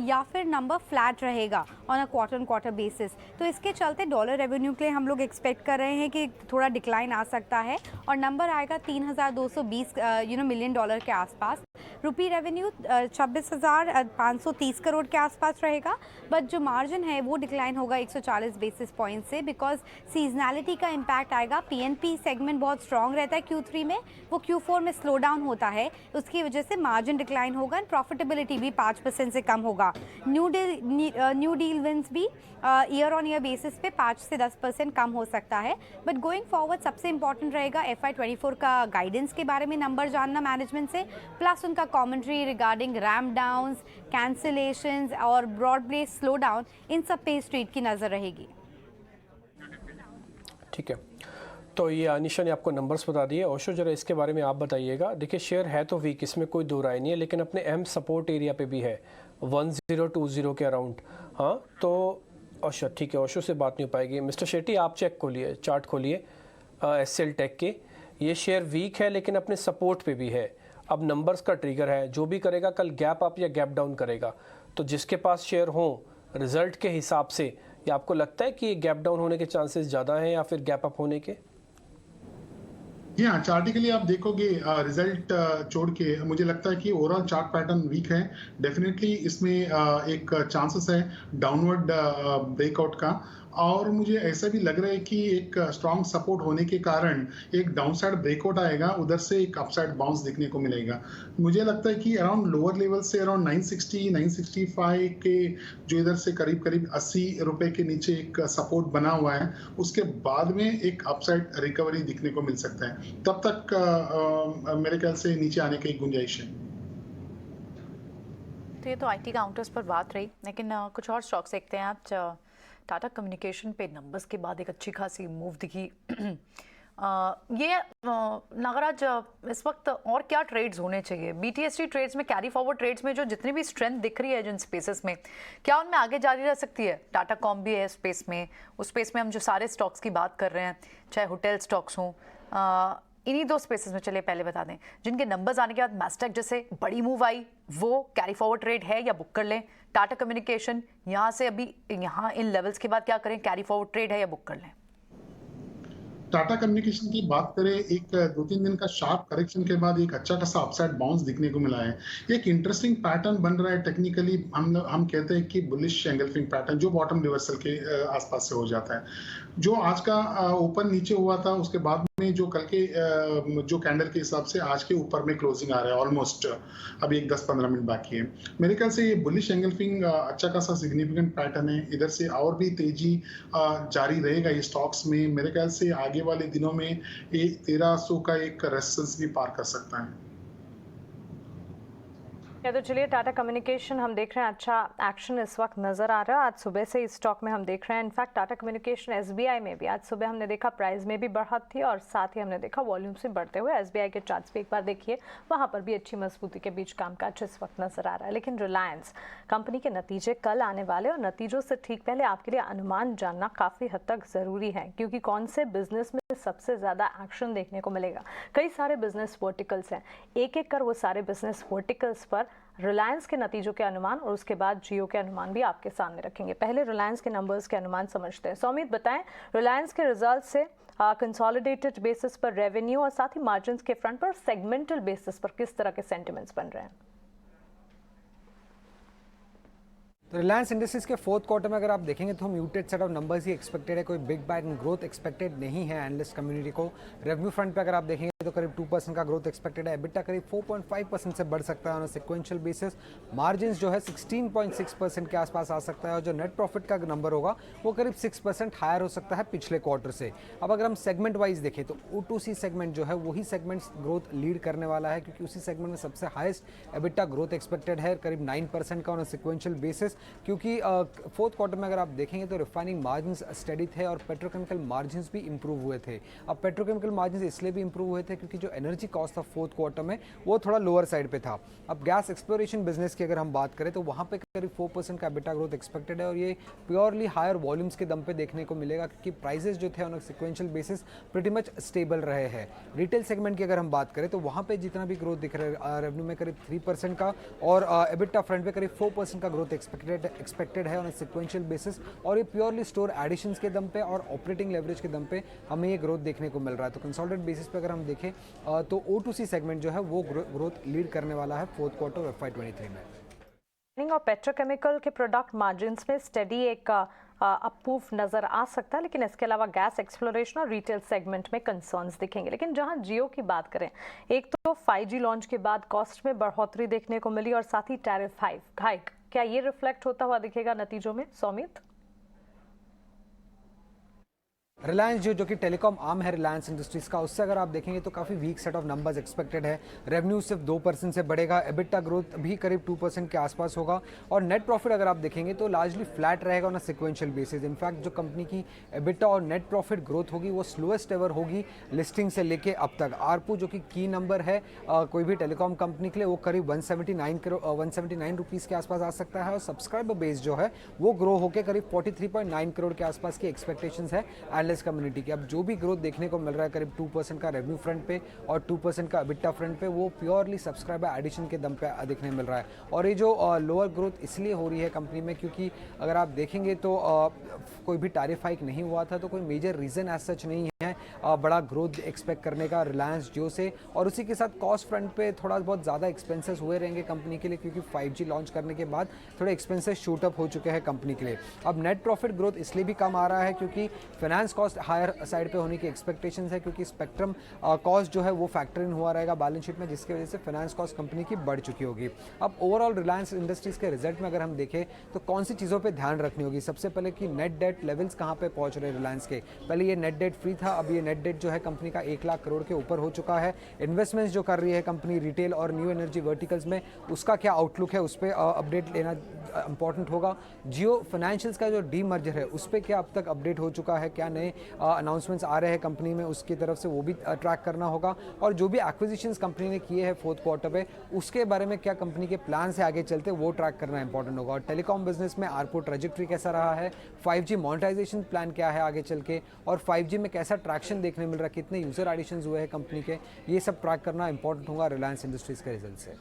या फिर नंबर फ्लैट रहेगा on a quarter on quarter basis. तो इसके चलते डॉलर रेवेन्यू के लिए हम लोग एक्सपेक्ट कर रहे हैं कि थोड़ा डिक्लाइन आ सकता है और नंबर आएगा 3,220 मिलियन डॉलर के आसपास। रुपी रेवेन्यू 26,530 करोड़ के आसपास रहेगा, बट जो मार्जिन है वो डिक्लाइन होगा 140 बेसिस पॉइंट से, बिकॉज सीजनैलिटी का इम्पैक्ट आएगा। PNP सेगमेंट बहुत स्ट्रॉन्ग रहता है Q3 में, वो Q4 में स्लो डाउन होता है, उसकी वजह से मार्जिन डिक्लाइन होगा एंड प्रॉफिटेबिलिटी भी 5% से कम होगा। न्यू डील विंस भी ईयर ऑन ईयर बेसिस पे 5 से 10% कम हो सकता है। बट गोइंग फॉरवर्ड सबसे इंपॉर्टेंट रहेगा FY24 का गाइडेंस के बारे में नंबर जानना मैनेजमेंट से, प्लस उनका commentary regarding ramp downs, cancellations और ब्रॉड बेस्ड स्लो डाउन, इन सब पे स्ट्रीट की नज़र रहेगी। ठीक है, तो ये अनिशा ने आपको नंबर्स बता दिए। ओशो जरा इसके बारे में आप बताइएगा। देखिए शेयर है तो वीक, इसमें कोई दो राय नहीं है, लेकिन अपने अहम सपोर्ट एरिया पे भी है 1020 के अराउंड। हाँ तो ओशो ठीक है, ओशो से बात नहीं हो पाएगी। मिस्टर शेट्टी आप चेक खोलिए, चार्ट खोलिए SL टेक के। ये शेयर वीक है लेकिन अपने सपोर्ट पे भी है। अब नंबर्स का ट्रिगर है, जो भी करेगा कल गैप अप या गैप डाउन करेगा। तो जिसके पास शेयर हो रिजल्ट के हिसाब से, या आपको लगता है कि ये गैप डाउन होने के चांसेस ज़्यादा हैं या फिर गैप अप होने के? हाँ, चार्टिकली आप देखोगे रिजल्ट छोड़ के मुझे लगता है कि ओवरऑल चार्ट पैटर्न वीक है। डेफिनेटली इसमें एक चांसेस है डाउनवर्ड ब्रेकआउट का, और मुझे ऐसा भी लग रहा है कि एक स्ट्रॉन्ग सपोर्ट होने के कारण एक डाउनसाइड ब्रेकआउट आएगा, उधर से एक अपसाइड बाउंस देखने को मिलेगा। मुझे लगता है कि अराउंड लोअर लेवल से अराउंड 960 965 के जो इधर से करीब करीब 80 रुपए के नीचे एक सपोर्ट बना हुआ है, उसके बाद में एक अपसाइड रिकवरी दिखने को मिल सकता है। तब तक मेरे ख्याल से नीचे आने की गुंजाइश है। तो ये तो IT काउंटर्स पर बात रही, लेकिन कुछ और स्टॉक्स देखते हैं। आज टाटा कम्युनिकेशन पे नंबर्स के बाद एक अच्छी खासी मूव दिखी। ये नागराज इस वक्त और क्या ट्रेड्स होने चाहिए? BTST ट्रेड्स में, कैरी फॉरवर्ड ट्रेड्स में जो जितनी भी स्ट्रेंथ दिख रही है जिन स्पेसेस में, क्या उनमें आगे जारी रह सकती है? टाटा कॉम भी है स्पेस में, उस स्पेस में हम जो सारे स्टॉक्स की बात कर रहे हैं, चाहे होटल स्टॉक्स हों, इन्हीं दो स्पेसेस में चलिए पहले बता दें जिनके नंबर्स आने के बाद मैस्टेक जैसे बड़ी मूव आई, वो कैरी फॉरवर्ड ट्रेड है या बुक कर लें? टाटा कम्युनिकेशन यहाँ से अभी यहाँ इन लेवल्स के बाद क्या करें? कैरी फॉरवर्ड ट्रेड है या बुक कर लें? टाटा कम्युनिकेशन की बात करें, एक 2-3 दिन का शार्प करेक्शन के बाद एक अच्छा खासा अपसाइड बाउंस दिखने को मिला है। एक इंटरेस्टिंग पैटर्न बन रहा है। टेक्निकली हम कहते हैं कि बुलिश एंगल्फिंग पैटर्न, जो बॉटम रिवर्सल के आसपास से हो जाता है। जो आज का ओपन नीचे हुआ था, उसके बाद में जो कल के जो कैंडल के हिसाब से आज के ऊपर में क्लोजिंग आ रहा है, ऑलमोस्ट अभी एक 10-15 मिनट बाकी है। मेरे ख्याल से ये बुलिश एंगल्फिंग अच्छा खासा सिग्निफिकेंट पैटर्न है। इधर से और भी तेजी जारी रहेगा ये स्टॉक्स में। मेरे ख्याल से आगे वाले दिनों में ये 1300 का एक रेजिस्टेंस भी पार कर सकता है। तो चलिए टाटा कम्युनिकेशन हम देख रहे हैं अच्छा एक्शन इस वक्त नजर आ रहा है। आज सुबह से इस स्टॉक में हम देख रहे हैं, इनफैक्ट टाटा कम्युनिकेशन SBI में भी आज सुबह हमने देखा प्राइस में भी बढ़त थी और साथ ही हमने देखा वॉल्यूम से बढ़ते हुए। SBI के चार्ट्स पे एक बार देखिए, वहां पर भी अच्छी मजबूती के बीच कामकाज इस वक्त नजर आ रहा है। लेकिन रिलायंस कंपनी के नतीजे कल आने वाले, और नतीजों से ठीक पहले आपके लिए अनुमान जानना काफी हद तक जरूरी है, क्योंकि कौन से बिजनेस में सबसे ज्यादा एक्शन देखने को मिलेगा। कई सारे बिजनेस वर्टिकल्स हैं, एक एक कर वो सारे बिजनेस वर्टिकल्स पर रिलायंस के नतीजों के अनुमान और उसके बाद जियो के अनुमान भी आपके सामने रखेंगे। पहले रिलायंस के नंबर्स के अनुमान समझते हैं। सौमित बताएं, रिलायंस के रिजल्ट से कंसोलिडेटेड बेसिस पर रेवेन्यू और साथ ही मार्जिन्स के फ्रंट पर सेगमेंटल बेसिस पर किस तरह के सेंटिमेंट्स बन रहे हैं? तो रिलायंस इंडस्ट्रीज के फोर्थ क्वार्टर में अगर आप देखेंगे तो muted set of numbers he expected है, कोई बिग बैंग ग्रोथ एक्सपेक्टेड नहीं है एनालिस्ट कम्युनिटी को। रेवेन्यू फ्रंट पे अगर आप देखेंगे तो करीब 2% का ग्रोथ एक्सपेक्टेड है। EBITDA करीब 4.5% से बढ़ सकता है ऑन सिक्वेंशियल बेसिस। मार्जिन्स जो है 16.6% के आसपास आ सकता है, और जो नेट प्रॉफिट का नंबर होगा वो करीब 6% हायर हो सकता है पिछले क्वार्टर से। अब अगर हम सेगमेंट वाइज देखें तो O2C सेगमेंट जो है वही सेगमेंट ग्रोथ लीड करने वाला है, क्योंकि उसी सेगमेंट में सबसे हाईएस्ट EBITDA ग्रोथ एक्सपेक्टेड है, करीब 9% का ऑन सिक्वेंशियल बेसिस। क्योंकि फोर्थ क्वार्टर में अगर आप देखेंगे तो रिफाइनिंग मार्जिन्स स्टेडी थे और पेट्रोकेमिकल मार्जिन्स भी इंप्रूव हुए थे। अब पेट्रोकेमिकल मार्जिन्स इसलिए भी इंप्रूव हुए थे क्योंकि जो एनर्जी कॉस्ट था फोर्थ क्वार्टर में वो थोड़ा लोअर साइड पे था। अब गैस एक्सप्लोरेशन बिजनेस की अगर हम बात करें तो वहाँ पे करीब 4% का EBITDA ग्रोथ एक्सपेक्टेड है और ये प्योरली हायर वॉल्यूम्स के दम पे देखने को मिलेगा क्योंकि प्राइसेस जो थे on sequential basis pretty much stable रहे हैं। रिटेल सेगमेंट की अगर हम बात करें तो वहाँ पे जितना भी ग्रोथ दिख रहा है रेवेन्यू में करीब 3% का और EBITDA फ्रंट पे करीब 4% का ग्रोथ एक्सपेक्टेड है ऑन सिक्वेंशियल बेसिस और ये प्योरली स्टोर एडिशंस के दम पे और ऑपरेटिंग लेवरेज के दम पे हमें ये ग्रोथ देखने को मिल रहा है। तो कंसोलिडेटेड बेसिस पे अगर हम देखें तो O2C सेगमेंट जो है वो ग्रोथ लीड करने वाला है फोर्थ क्वार्टर FY23 में। और पेट्रोकेमिकल के प्रोडक्ट मार्जिन्स में स्टेडी एक अपूव नजर आ सकता है, लेकिन इसके अलावा गैस एक्सप्लोरेशन और रिटेल सेगमेंट में कंसर्न्स दिखेंगे। लेकिन जहां जियो की बात करें, एक तो 5G लॉन्च के बाद कॉस्ट में बढ़ोतरी देखने को मिली और साथ ही टैरिफ हाइक, क्या ये रिफ्लेक्ट होता हुआ दिखेगा नतीजों में सौमित? रिलायंस जो कि टेलीकॉम आर्म है रिलायंस इंडस्ट्रीज का, उससे अगर आप देखेंगे तो काफ़ी weak set of numbers expected है। रेवेन्यू सिर्फ 2% से बढ़ेगा, EBITDA ग्रोथ भी करीब 2% के आसपास होगा और नेट प्रॉफिट अगर आप देखेंगे तो लार्जली फ्लैट रहेगा ऑन सिक्वेंशियल बेसिस। इनफैक्ट जो कंपनी की EBITDA और नेट प्रॉफिट ग्रोथ होगी वो स्लोएस्ट एवर होगी लिस्टिंग से लेके अब तक। आरपू जो कि की नंबर है कोई भी टेलीकॉम कंपनी के लिए, वो करीब 179 रुपीज़ के आसपास आ सकता है और सब्सक्राइबर बेस जो है वो ग्रो होकर करीब 43.9 करोड़ के आसपास की एक्सपेक्टेशंस है कम्युनिटी की। अब जो भी ग्रोथ देखने को मिल रहा है करीब 2% का रेवेन्यू फ्रंट पे और 2% का EBITDA फ्रंट पे, वो प्योरली सब्सक्राइबर एडिशन के दम पे देखने मिल रहा है। और ये जो लोअर ग्रोथ इसलिए हो रही है कंपनी में क्योंकि अगर आप देखेंगे तो कोई भी टैरिफ हाइक नहीं हुआ था, तो कोई मेजर रीज़न एज सच नहीं है बड़ा ग्रोथ एक्सपेक्ट करने का रिलायंस जियो से। और उसी के साथ कॉस्ट फ्रंट पे थोड़ा बहुत ज़्यादा एक्सपेंसेस हुए रहेंगे कंपनी के लिए क्योंकि 5G लॉन्च करने के बाद थोड़े एक्सपेंसेस शूट अप हो चुके हैं कंपनी के लिए। अब नेट प्रॉफिट ग्रोथ इसलिए भी कम आ रहा है क्योंकि फाइनेंस कॉस्ट हायर साइड पे होने की एक्सपेक्टेशंस है क्योंकि स्पेक्ट्रम कॉस्ट जो है वो फैक्टर इन हुआ रहेगा बैलेंस शीट में, जिसकी वजह से फाइनेंस कॉस्ट कंपनी की बढ़ चुकी होगी। अब ओवरऑल रिलायंस इंडस्ट्रीज के रिजल्ट में अगर हम देखें तो कौन सी चीज़ों पे ध्यान रखनी होगी? सबसे पहले कि नेट डेट लेवल्स कहाँ पे पहुंच रहे रिलायंस के। पहले ये नेट डेट फ्री था, अब ये नेट डेट जो है कंपनी का 1 लाख करोड़ के ऊपर हो चुका है। इन्वेस्टमेंट्स जो कर रही है कंपनी रिटेल और न्यू एनर्जी वर्टिकल्स में, उसका क्या आउटलुक है उस पर अपडेट लेना इंपॉर्टेंट होगा। जियो फाइनेंशियल्स का जो डीमर्जर है उस पर क्या अब तक अपडेट हो चुका है, क्या नए अनाउंसमेंट्स आ रहे हैं कंपनी में, उसकी तरफ से वो भी ट्रैक करना होगा। और जो भी एक्विजिशंस कंपनी ने किए हैं फोर्थ क्वार्टर पे, उसके बारे में क्या कंपनी के प्लान से आगे चलते वो ट्रैक करना इंपॉर्टेंट होगा। और टेलीकॉम बिजनेस में आरपो ट्रेजेक्ट्री कैसा रहा है, 5G मोनेटाइजेशन प्लान क्या है आगे चल के, और 5G में कैसा ट्रैक्शन देखने मिल रहा है, कितने यूजर एडिशंस हुए हैं कंपनी के, ये सब ट्रैक करना इंपॉर्टेंट होगा रिलायंस इंडस्ट्रीज के रिजल्ट से।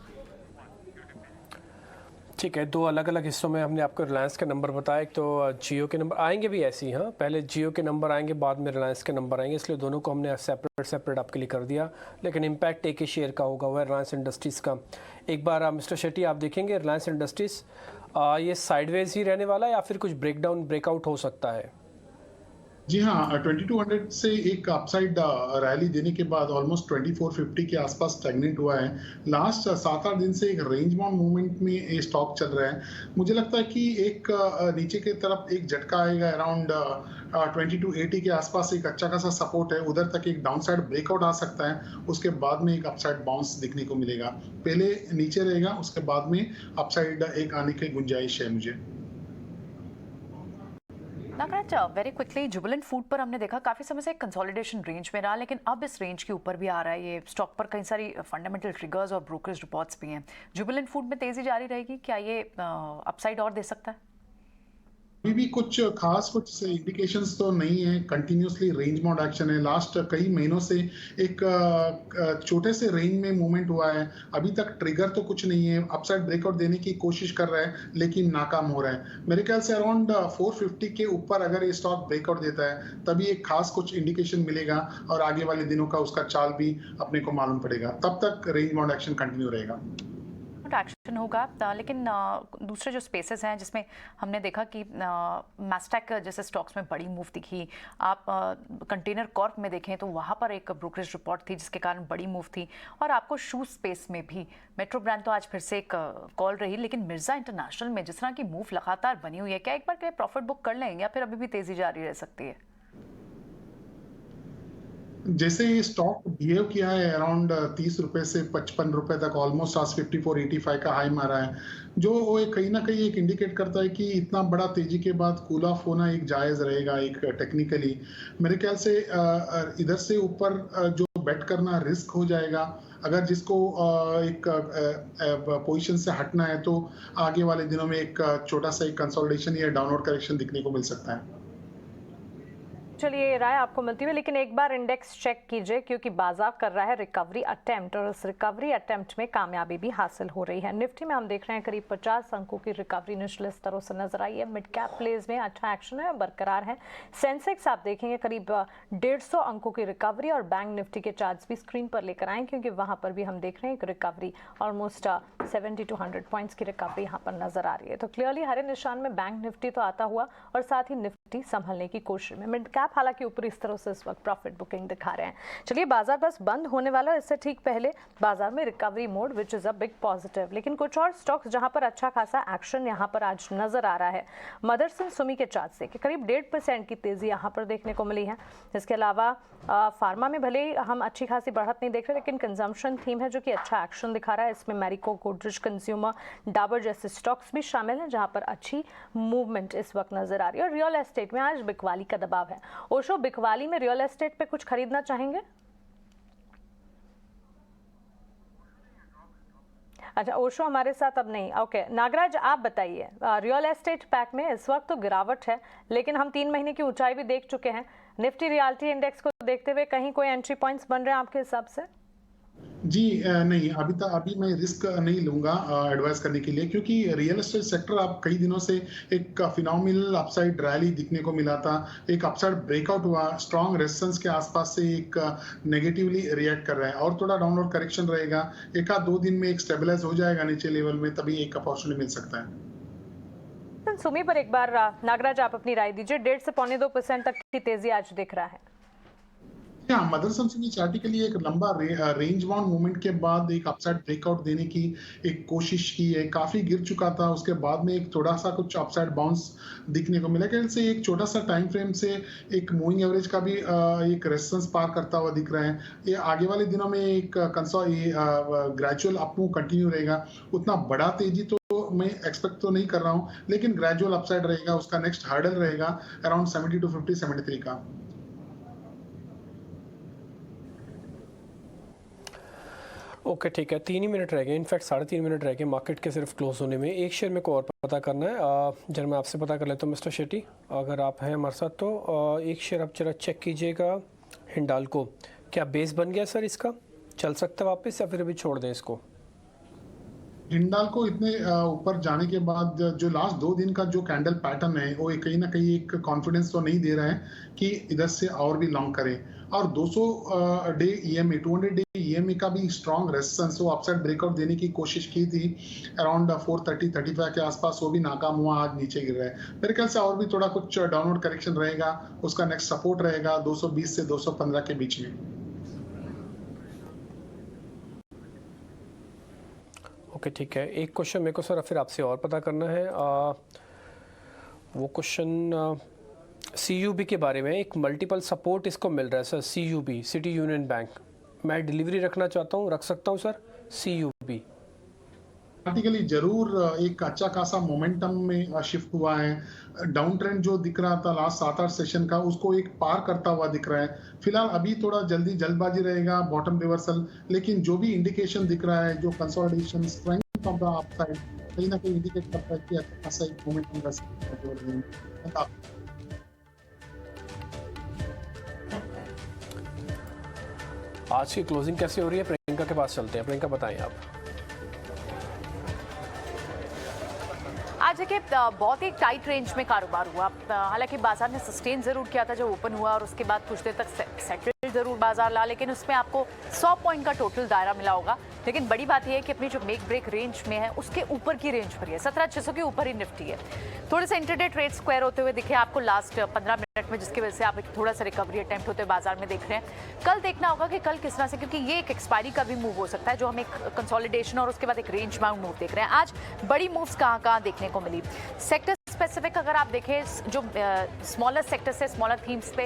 ठीक है, दो अलग अलग हिस्सों में हमने आपको रिलायंस के नंबर बताया। एक तो जियो के नंबर आएंगे भी ऐसे ही, हाँ पहले जियो के नंबर आएंगे बाद में रिलायंस के नंबर आएंगे, इसलिए दोनों को हमने सेपरेट आपके लिए कर दिया। लेकिन इम्पैक्ट एक ही शेयर का होगा, वह रिलायंस इंडस्ट्रीज़ का। एक बार मिस्टर शेट्टी आप देखेंगे रिलायंस इंडस्ट्रीज़ ये साइडवेज ही रहने वाला है या फिर कुछ ब्रेकआउट हो सकता है? जी हाँ, 2200 से एक अपसाइड रैली देने के बाद ऑलमोस्ट 2450 के आसपास स्टैग्नेट हुआ है। लास्ट 7-8 दिन से एक रेंज बाउंड मूवमेंट में ये स्टॉक चल रहा है। मुझे लगता है कि एक नीचे की तरफ एक झटका आएगा अराउंड 2280 के आसपास, एक अच्छा खासा सपोर्ट है, उधर तक एक डाउन साइड ब्रेकआउट आ सकता है। उसके बाद में एक अपसाइड बाउंस दिखने को मिलेगा। पहले नीचे रहेगा, उसके बाद में अपसाइड एक आने की गुंजाइश है मुझे। Nagraj, very quickly Jubilant Food पर हमने देखा काफ़ी समय से कंसोलिडेशन रेंज में रहा, लेकिन अब इस रेंज के ऊपर भी आ रहा है। ये स्टॉक पर कई सारी फंडामेंटल ट्रिगर्स और ब्रोकरेज रिपोर्ट्स भी हैं। जुबिलेंट फूड में तेज़ी जारी रहेगी, क्या ये अपसाइड और दे सकता है? अभी भी कुछ इंडिकेशंस तो नहीं है। कंटिन्यूसली रेंज बाउंड एक्शन है। लास्ट कई महीनों से एक छोटे से रेंज में मूवमेंट हुआ है। अभी तक ट्रिगर तो कुछ नहीं है। अपसाइड ब्रेकआउट देने की कोशिश कर रहा है लेकिन नाकाम हो रहा है। मेरे ख्याल से अराउंड 450 के ऊपर अगर ये स्टॉक ब्रेकआउट देता है तभी एक खास कुछ इंडिकेशन मिलेगा और आगे वाले दिनों का उसका चाल भी अपने को मालूम पड़ेगा। तब तक रेंज बाउंड एक्शन कंटिन्यू रहेगा। एक्शन होगा। लेकिन दूसरे जो स्पेसेस हैं जिसमें हमने देखा कि मैस्टैक जैसे स्टॉक्स में बड़ी मूव दिखी। आप कंटेनर कॉर्प में देखें तो वहाँ पर एक ब्रोकरेज रिपोर्ट थी जिसके कारण बड़ी मूव थी। और आपको शू स्पेस में भी मेट्रो ब्रांड तो आज फिर से एक कॉल रही, लेकिन मिर्जा इंटरनेशनल में जिस तरह की मूव लगातार बनी हुई है, क्या एक बार के प्रॉफिट बुक कर लें या फिर अभी भी तेज़ी जारी रह सकती है? जैसे ये स्टॉक बिहेव किया है अराउंड 30 रुपए से 55 रुपए तक, ऑलमोस्ट आज 54.85 का हाई मारा है, जो वो कहीं ना कहीं एक इंडिकेट करता है कि इतना बड़ा तेजी के बाद कूल ऑफ होना एक जायज रहेगा एक टेक्निकली। मेरे ख्याल से इधर से ऊपर जो बेट करना रिस्क हो जाएगा। अगर जिसको एक पोजीशन से हटना है तो आगे वाले दिनों में एक छोटा सा एक कंसोलिडेशन या डाउनवर्ड करेक्शन दिखने को मिल सकता है। चलिए ये राय आपको मिलती है, लेकिन एक बार इंडेक्स चेक कीजिए क्योंकि बाजार कर रहा है रिकवरी अटेम्प्ट और इस रिकवरी अटेम्प्ट में कामयाबी भी हासिल हो रही है। निफ्टी में हम देख रहे हैं करीब 50 अंकों की रिकवरी निचले स्तरों से नजर आई है। मिड कैप प्लेज में अच्छा एक्शन है, बरकरार है। सेंसेक्स आप देखेंगे करीब 150 अंकों की रिकवरी और बैंक निफ्टी के चार्ट्स भी स्क्रीन पर लेकर आए क्योंकि वहां पर भी हम देख रहे हैं एक रिकवरी ऑलमोस्ट 70 to 100 पॉइंट्स की रिकवरी यहाँ पर नजर आ रही है। तो क्लियरली हरे निशान में बैंक निफ्टी तो आता हुआ और साथ ही निफ्टी संभलने की कोशिश में। मिड कैप हालांकि ऊपरी स्तरों से इस वक्त प्रॉफिट बुकिंग दिखा रहे हैं। चलिए बाजार बस बंद होने वाला है, इससे ठीक पहले बाजार में recovery mode which is a big positive, लेकिन कुछ और स्टॉक्स जहां पर अच्छा खासा एक्शन यहां पर आज नजर आ रहा है। मदरसन सुमी के चार्ट से करीब 1.5% की तेजी यहां पर देखने को मिली है। इसके अलावा फार्मा में भले हम अच्छी खासी बढ़त नहीं देख रहे, लेकिन कंजम्पशन थीम है जो कि अच्छा एक्शन दिखा रहा है। इसमें मैरिको, गोदरेज कंज्यूमर, डाबर जैसे स्टॉक्स भी शामिल हैं जहां पर अच्छी मूवमेंट इस वक्त नजर आ रही है। और रियल एस्टेट में आज बिकवाली का दबाव है। ओशो, बिकवाली में रियल एस्टेट पे कुछ खरीदना चाहेंगे? अच्छा, ओशो हमारे साथ अब नहीं। ओके नागराज, आप बताइए, रियल एस्टेट पैक में इस वक्त तो गिरावट है, लेकिन हम 3 महीने की ऊंचाई भी देख चुके हैं। निफ्टी रियलिटी इंडेक्स को देखते हुए कहीं कोई एंट्री पॉइंट्स बन रहे हैं आपके हिसाब से? जी नहीं, अभी मैं रिस्क नहीं लूंगा एडवाइस करने के लिए, क्योंकि रियल एस्टेट सेक्टर आप कई दिनों से एक फिनोमिनल अपसाइड रैली दिखने को मिला था, एक अपसाइड ब्रेकआउट हुआ, स्ट्रॉन्ग रेजिस्टेंस के आसपास से एक नेगेटिवली रिएक्ट कर रहा है और थोड़ा डाउनवर्ड करेक्शन रहेगा। 1-2 दिन में एक स्टेबलाइज हो जाएगा नीचे लेवल में, तभी एक अपॉर्चुनिटी मिल सकता है। सुमी पर एक बार नागराज आप अपनी राय दीजिए। 1.5 से 2.25% तक की तेजी आज दिख रहा है। मदरसन सुमी चार्टिकली एक लंबा रेंज बाउंड मूवमेंट के बाद एक अपसाइड ब्रेकआउट देने की एक कोशिश की है, काफी गिर चुका था, उसके बाद में एक थोड़ा सा कुछ अपसाइड बाउंस दिखने को मिला। कैसे एक छोटा सा टाइम फ्रेम से एक मूविंग एवरेज का भी एक रेजिस्टेंस पार करता हुआ दिख रहा है। ये आगे वाले दिनों में एक ग्रेजुअल अपमूव कंटिन्यू रहेगा। उतना बड़ा तेजी तो मैं एक्सपेक्ट तो नहीं कर रहा हूँ, लेकिन ग्रेजुअल अपसाइड रहेगा। उसका नेक्स्ट हर्डल रहेगा अराउंड 70 to 50, 73 का। ओके ठीक है, 3 ही मिनट रह गए, इनफैक्ट 3.5 मिनट रह गए मार्केट के सिर्फ क्लोज होने में। एक शेयर मेरे को और पता करना है, जरा मैं आपसे पता कर लेता हूँ मिस्टर शेट्टी, अगर आप हैं हमारे साथ तो एक शेयर आप जरा चेक कीजिएगा। हिंडाल्को, क्या बेस बन गया सर इसका? चल सकता है वापस या फिर अभी छोड़ दें इसको? हिंडाल्को इतने ऊपर जाने के बाद जो लास्ट 2 दिन का जो कैंडल पैटर्न है वो कहीं ना कहीं एक कॉन्फिडेंस तो नहीं दे रहा है कि इधर से और भी लॉन्ग करे। और 200 डे ईएमए, 200 डे ईएमए का भी स्ट्रॉन्ग रेजिस्टेंस, वो अपसाइड ब्रेकआउट देने की कोशिश की थी अराउंड 430-35 के आसपास, वो भी नाकाम हुआ, आज नीचे गिर रहा है। मेरे ख्याल से और भी थोड़ा कुछ डाउनवर्ड करेक्शन रहेगा। उसका नेक्स्ट सपोर्ट रहेगा 220 से 215 के बीच में। ओके ठीक है, एक क्वेश्चन मेरे को सर फिर आपसे और पता करना है। वो क्वेश्चन CUB के बारे में, एक मल्टीपल सपोर्ट इसको मिल रहा है sir, CUB city union bank, मैं डिलीवरी रखना चाहता हूँ, रख सकता हूँ सर CUB? प्रैक्टिकली जरूर एक अच्छा खासा मोमेंटम में शिफ्ट हुआ है। डाउन ट्रेंड जो दिख रहा था लास्ट 7-8 सेशन का, उसको एक पार करता हुआ दिख रहा है। फिलहाल अभी थोड़ा जल्दबाजी रहेगा, बॉटम रिवर्सल, लेकिन जो भी इंडिकेशन दिख रहा है, जो consolidation strength of the upside कहीं ना कहीं इंडिकेट करता है कि अच्छा खासा एक मोमेंटम। आज की क्लोजिंग कैसी हो रही है? प्रियंका के पास चलते हैं। प्रियंका बताएं आप। आज देखिए बहुत ही टाइट रेंज में कारोबार हुआ। हालांकि बाजार ने सस्टेन जरूर किया था जब ओपन हुआ और उसके बाद कुछ देर तक सेटल जरूर बाजार ला, लेकिन उसमें आपको 100 पॉइंट का टोटल दायरा मिला होगा। लेकिन बड़ी बात यह है कि अपनी जो मेक ब्रेक रेंज में है उसके ऊपर की रेंज पर है, 17,600 के ऊपर ही निफ्टी है। थोड़े से इंटरडे ट्रेड स्क्वायर होते हुए दिखे आपको लास्ट 15 मिनट में, जिसकी वजह से आप एक थोड़ा सा रिकवरी अटेम्प्ट होते हुए बाजार में देख रहे हैं। कल देखना होगा कि कल किस तरह से, क्योंकि ये एक एक्सपायरी का भी मूव हो सकता है, जो हम एक कंसोलिडेशन और उसके बाद एक रेंज बाउंड मूव देख रहे हैं। आज बड़ी मूव्स कहाँ देखने को मिली। सेक्टर स्पेसिफिक स्पेसिफिक अगर आप देखें जो स्मॉलर सेक्टर से स्मॉलर थीम्स पे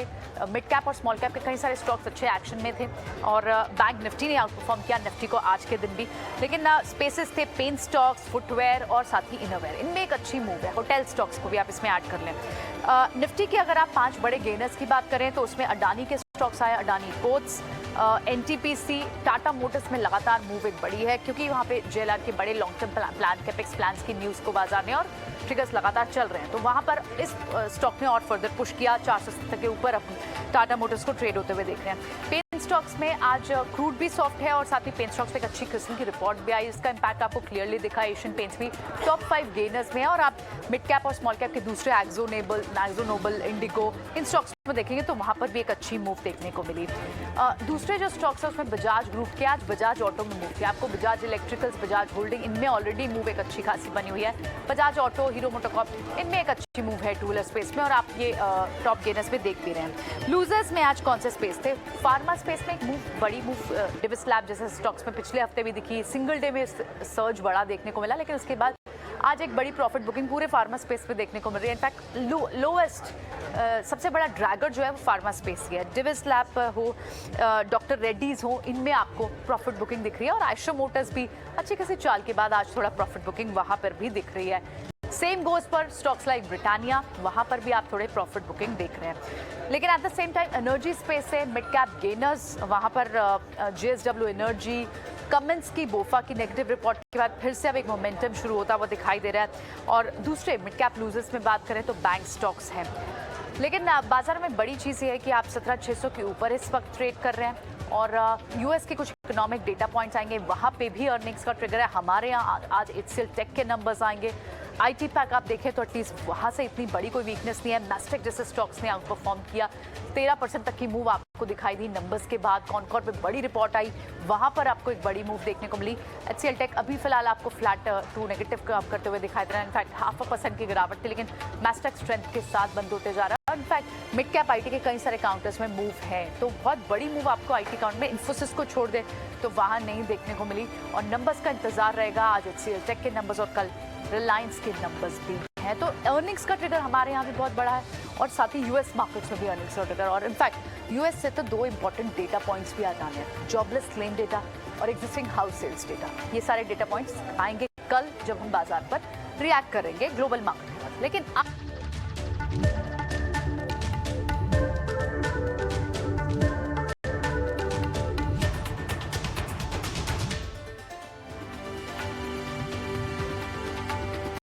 मिड कैप और स्मॉल कैप के कई सारे स्टॉक्स अच्छे एक्शन में थे और बैंक निफ्टी ने आउट परफॉर्म किया, निफ्टी को आज के दिन भी। लेकिन स्पेसेस थे पेन स्टॉक्स, फुटवेयर और साथ ही इनरवेयर, इनमें एक अच्छी मूव है। होटल स्टॉक्स को भी आप इसमें ऐड कर लें। निफ्टी की अगर आप 5 बड़े गेनर्स की बात करें तो उसमें अडानी के स्टॉक्स आए, Adani ports, NTPC, Tata Motors में लगातार मूव एक बड़ी है क्योंकि वहाँ पे जेएलआर के बड़े long term plan capex plans की न्यूज़ को बाजार ने और ट्रिगर्स लगातार चल रहे हैं, तो वहाँ पर इस स्टॉक ने और फर्दर पुश किया। 470 के ऊपर अब टाटा मोटर्स को ट्रेड होते हुए देख रहे हैं। पेन स्टॉक्स में आज क्रूड भी सॉफ्ट है और साथ ही पेन स्टॉक्स में एक अच्छी किस्म की रिपोर्ट भी आई, इसका इंपैक्ट आपको क्लियरली दिखा। एशियन पेंट्स भी टॉप 5 गेनर्स में है और आप मिड कैप और स्मॉल कैप के दूसरे एक्सो नोबल, इंडिगो, इन स्टॉक्स में देखेंगे तो वहाँ पर भी एक अच्छी मूव देखने को मिली। दूसरे जो स्टॉक्स है उसमें बजाज ग्रुप के आज बजाज ऑटो में मूव किया, आपको बजाज इलेक्ट्रिकल्स, बजाज होल्डिंग, इनमें ऑलरेडी मूव एक अच्छी खासी बनी हुई है। बजाज ऑटो, हीरो मोटोकॉर्प, इनमें एक अच्छी मूव है टू व्हीलर स्पेस में और आप ये टॉप गेनर्स में देख भी रहे हैं। लूजर्स में आज कौन से स्पेस थे? फार्मा स्पेस में एक बड़ी मूव डिविस लैब जैसे स्टॉक्स में पिछले हफ्ते भी दिखी, सिंगल डे में सर्ज बड़ा देखने को मिला, लेकिन उसके बाद आज एक बड़ी प्रॉफिट बुकिंग पूरे फार्मा स्पेस पे देखने को मिल रही है। इनफैक्ट लोएस्ट सबसे बड़ा ड्रैगर जो है वो फार्मा स्पेस ही है। डिविस लैब हो, डॉक्टर रेड्डीज हो, इनमें आपको प्रॉफिट बुकिंग दिख रही है और आयशर मोटर्स भी अच्छी खासी चाल के बाद आज थोड़ा प्रॉफिट बुकिंग वहाँ पर भी दिख रही है। सेम गोज पर स्टॉक्स लाइक ब्रिटानिया, वहाँ पर भी आप थोड़े प्रॉफिट बुकिंग देख रहे हैं। लेकिन at the same time energy space से मिड कैप गेनर्स, वहाँ पर JSW एनर्जी, कमेंस की, बोफा की नेगेटिव रिपोर्ट के बाद फिर से अब एक मोमेंटम शुरू होता हुआ दिखाई दे रहा है। और दूसरे मिड कैप लूजर्स में बात करें तो बैंक स्टॉक्स हैं। लेकिन बाजार में बड़ी चीज़ ये है कि आप 17,600 के ऊपर इस वक्त ट्रेड कर रहे हैं और यूएस के कुछ इकोनॉमिक डेटा पॉइंट्स आएंगे, वहाँ पे भी अर्निंग्स का ट्रिगर है। हमारे यहाँ आज HCL टेक के नंबर्स आएंगे। IT पैक आप देखें तो एटलीस्ट वहाँ से इतनी बड़ी कोई वीकनेस नहीं है। मैस्टेक जैसे स्टॉक्स ने आउट परफॉर्म किया, 13% तक की मूव आपको दिखाई दी नंबर्स के बाद। कॉनकॉर पे बड़ी रिपोर्ट आई, वहाँ पर आपको एक बड़ी मूव देखने को मिली। HCL टेक अभी फिलहाल आपको फ्लैट टू नेगेटिव करते हुए दिखाई दे रहा है, इनफैक्ट 0.5% की गिरावट थी, लेकिन मैस्टेक स्ट्रेंथ के साथ बंद होते जा रहा है। इनफैक्ट मिड कैप IT के कई सारे काउंटर्स में मूव है, तो बहुत बड़ी मूव आपको IT काउंट में इन्फोसिस को छोड़ दे तो वहाँ नहीं देखने को मिली और नंबर्स का इंतजार रहेगा। आज HCL टेक के नंबर्स और कल रिलायंस के नंबर्स भी हैं, तो अर्निंग्स का ट्रिगर हमारे यहाँ भी बहुत बड़ा है और साथ ही यूएस मार्केट्स में भी अर्निंग्स का ट्रिगर। और इनफैक्ट यूएस से तो 2 इंपॉर्टेंट डेटा पॉइंट्स भी आ जाने हैं, जॉबलेस क्लेम डेटा और एग्जिस्टिंग हाउस सेल्स डेटा। ये सारे डेटा पॉइंट्स आएंगे कल जब हम बाजार पर रिएक्ट करेंगे ग्लोबल मार्केट। लेकिन